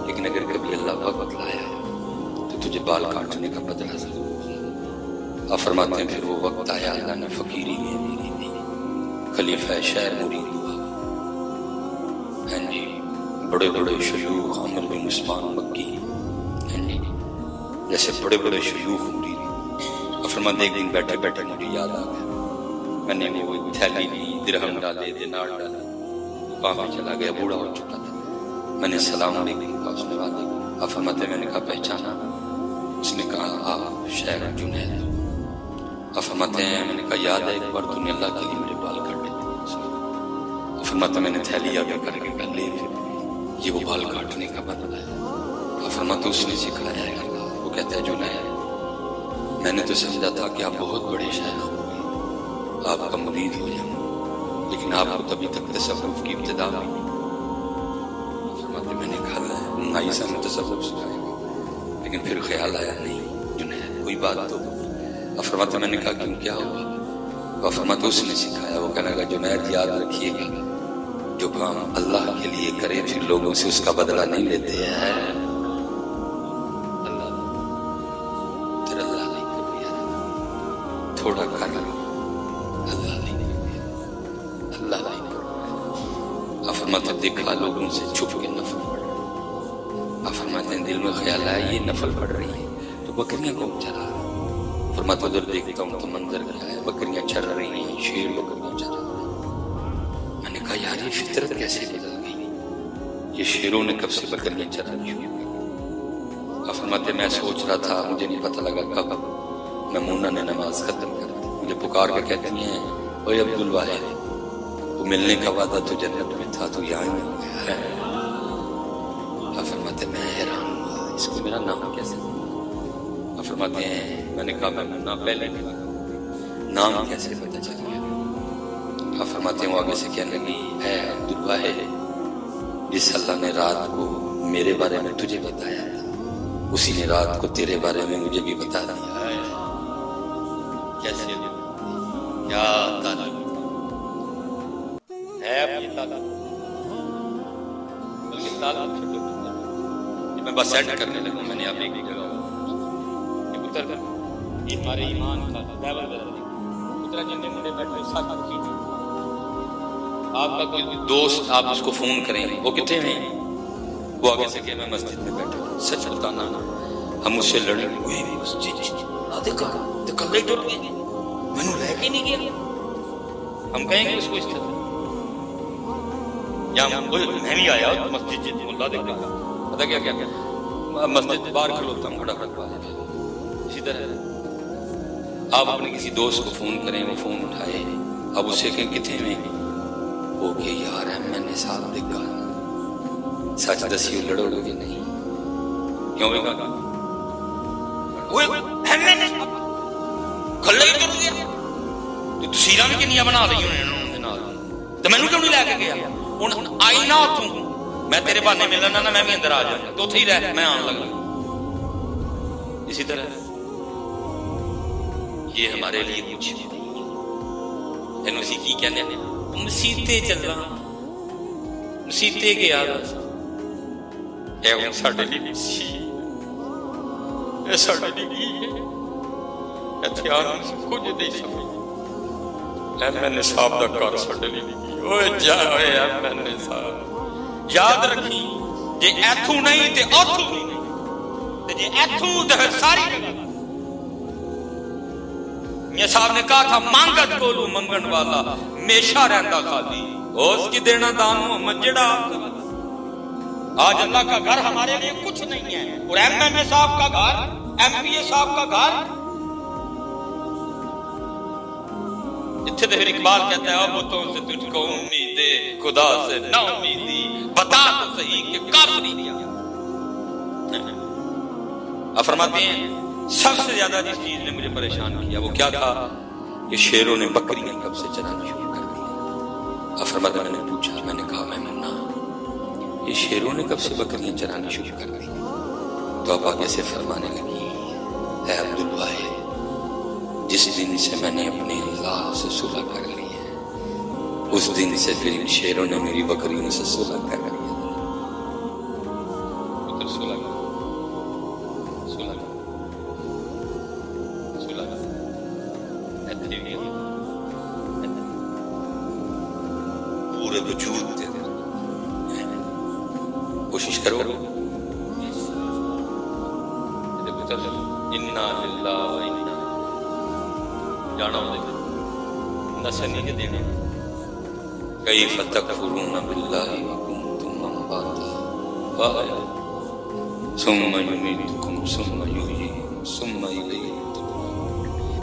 لیکن اگر کبھی اللہ وقت لایا تو تجھے بال کاٹنے کا بدلہ ضرور. آپ فرماتے ہیں پھر وہ وقت آیا، اللہ نے فقیری میں میری دی، خلیفہ شہر مرید ہوا. ہاں جی، بڑے بڑے شیوخ عمر بن عثمان مکی جیسے بڑے بڑے شیوخ مرید فرماتے ایک دن بیٹھے بیٹھے مجھے یاد آ گیا، میں نے وہ تھیلی لی، درہم ڈالے، دینار ڈالا، وہاں پہ چلا گیا، بوڑھا ہو چکا تھا۔ میں نے السلام علیکم کہا، اس نے وعلیکم۔ آپ فرماتے میں نے کہا پہچانا؟ اس نے کہا آپ شیخ جنید ہو۔ آپ فرماتے ہیں میں نے کہا یاد ہے ایک بار تو نے اللہ کے لیے میرے بال کاٹے تھے؟ آپ فرماتے میں نے تھیلی آگے کر کے کہا لے یہ وہ بال کاٹنے کا بدلہ ہے۔ آپ فرماتے اس نے سکھایا ہے اللہ۔ وہ کہتا ہے جنید میں نے تو سمجھا تھا کہ آپ بہت بڑے شیخ ہو گئے، آپ کا مرید ہو جاؤں، لیکن آپ کو تبھی تک تصوف کی ابتدا ہوئی۔ فرماتے میں نے کہا نائی صاحب نے تصوف سکھایا گا، لیکن پھر خیال آیا نہیں جنید کوئی بات تو۔ فرماتے میں نے کہا کیوں کیا ہوا؟ فرماتے اس نے سکھایا۔ وہ کہنے لگا جنید یاد رکھیے گا جو کام اللہ کے لیے کرے پھر لوگوں سے اس کا بدلہ نہیں لیتے ہیں، تھوڑا کر لو اللہ نہیں کرے، اللہ نہیں کرے۔ فرماتے دیکھا لوگوں سے چھپ کے نفل پڑھ رہی، فرماتے ہیں دل میں خیال آیا یہ نفل پڑھ رہی ہے تو بکریاں کون چرا رہا؟ فرماتے ادھر دیکھتا ہوں تو منظر کیا ہے، بکریاں چر رہی ہیں، شیر بکریاں چر رہی ہیں۔ میں نے کہا یار یہ فطرت کیسے بدل گئی، یہ شیروں نے کب سے بکریاں چرانی شروع کی؟ فرماتے میں سوچ رہا تھا، مجھے نہیں پتہ لگا کب میمونہ نے نماز ختم کر دی، مجھے پکار کے کہتی ہیں اوے عبدالواحد وہ ملنے کا وعدہ تو جنت میں تھا تو یہاں ہی ہو گیا ہے۔ فرماتے میں حیران ہوا اس کو میرا نام کیسے؟ فرماتے ہیں میں نے کہا میمونہ پہلے نام کیسے پتہ چل گیا؟ فرماتے ہیں وہ آگے سے کہنے لگی اے عبدالواحد جس اللہ نے رات کو میرے بارے میں تجھے بتایا تھا اسی نے رات کو تیرے بارے میں مجھے بھی بتا دیا۔ کیسے کیا تعلق ہے اپنی تعلق، بلکہ تعلق چھوٹے میں بس ایڈ کرنے لگوں۔ میں نے آپ ایک جگہ یہ پتر یہ ہمارے ایمان کا لیول بدلنے پتر جن نے مجھے بیٹھے ساتھ کی آپ کا کوئی دوست آپ اس کو فون کریں وہ کتنے میں وہ آگے سے کہ میں مسجد میں بیٹھا ہوں، سچ بتانا ہم اس سے لڑے ہوئے مسجد دیکھا تو کمرے ٹوٹ گئے میں نے لے کے نہیں گیا، ہم کہیں گے اس کو اس طرح یا میں بھی آیا مسجد جد اللہ دیکھا پتا کیا کیا مسجد باہر کھلوتا ہوں کھڑا کھڑا اسی طرح آپ اپنے کسی دوست کو فون کریں وہ فون اٹھائے اب اسے کہیں کتنے میں وہ کہ یار میں نے صاحب دیکھا سچ دسیو لڑو گے نہیں کیوں بھی کہا کھلے ہی تر گیا تو تسیرہ میں کنیا بنا رہی ہوں تو میں نے کیوں نہیں لے کے گیا ہوں آئی نہ اتوں میں تیرے بہانے ملنا نہ میں بھی اندر آ جاؤں تو اتھے ہی رہ میں آن لگا۔ اسی طرح یہ ہمارے لیے کچھ اسی کی کہنے مسیتے چل رہا مسیتے کے آگا اے ہوں ساڑھے لی سی اے ساڑھے لی اتیار کچھ نہیں سمجھ اے میں نے صاحب دا کار ساڑھے لی اوہ جاوے اے میں نے صاحب یاد رکھی جے ایتھو نہیں تے اتھو نہیں تے جے ایتھو تے ساری جگہ یہ صاحب نے کہا تھا مانگت کولو منگن والا میشہ رہندا خالی اس کی دینا دان محمد جڑا آج اللہ کا گھر ہمارے لیے کچھ نہیں ہے اور ایم این اے صاحب کا گھر ایم پی اے صاحب کا گھر اتھے دے پھر اقبال کہتا ہے بتوں سے تجھ کو امید خدا سے نہ امیدی بتا تو صحیح کہ کافری کیا فرماتے ہیں سب سے زیادہ جس چیز نے مجھے پریشان کیا وہ کیا تھا کہ شیروں نے بکریاں کب سے چرانا شروع کر دیا۔ فرماتے میں نے پوچھا میں نے کہا میمونہ یہ شیروں نے کب سے بکریاں چرانا شروع کر دی؟ تو اب آگے سے فرمانے لگی اے عبدالواحد جس دن سے میں نے اپنے اللہ سے صلح کر لی ہے اس دن سے پھر ان شیروں نے میری بکریوں سے صلح کر لی ہے۔ پورے وجود دے کوشش کرو انا للہ و انا جانا ہوتے نسل نہیں دینا کیف تکفرون باللہ وکنتم امواتا فاحیا ثم یمیتکم ثم یحییکم ثم الیہ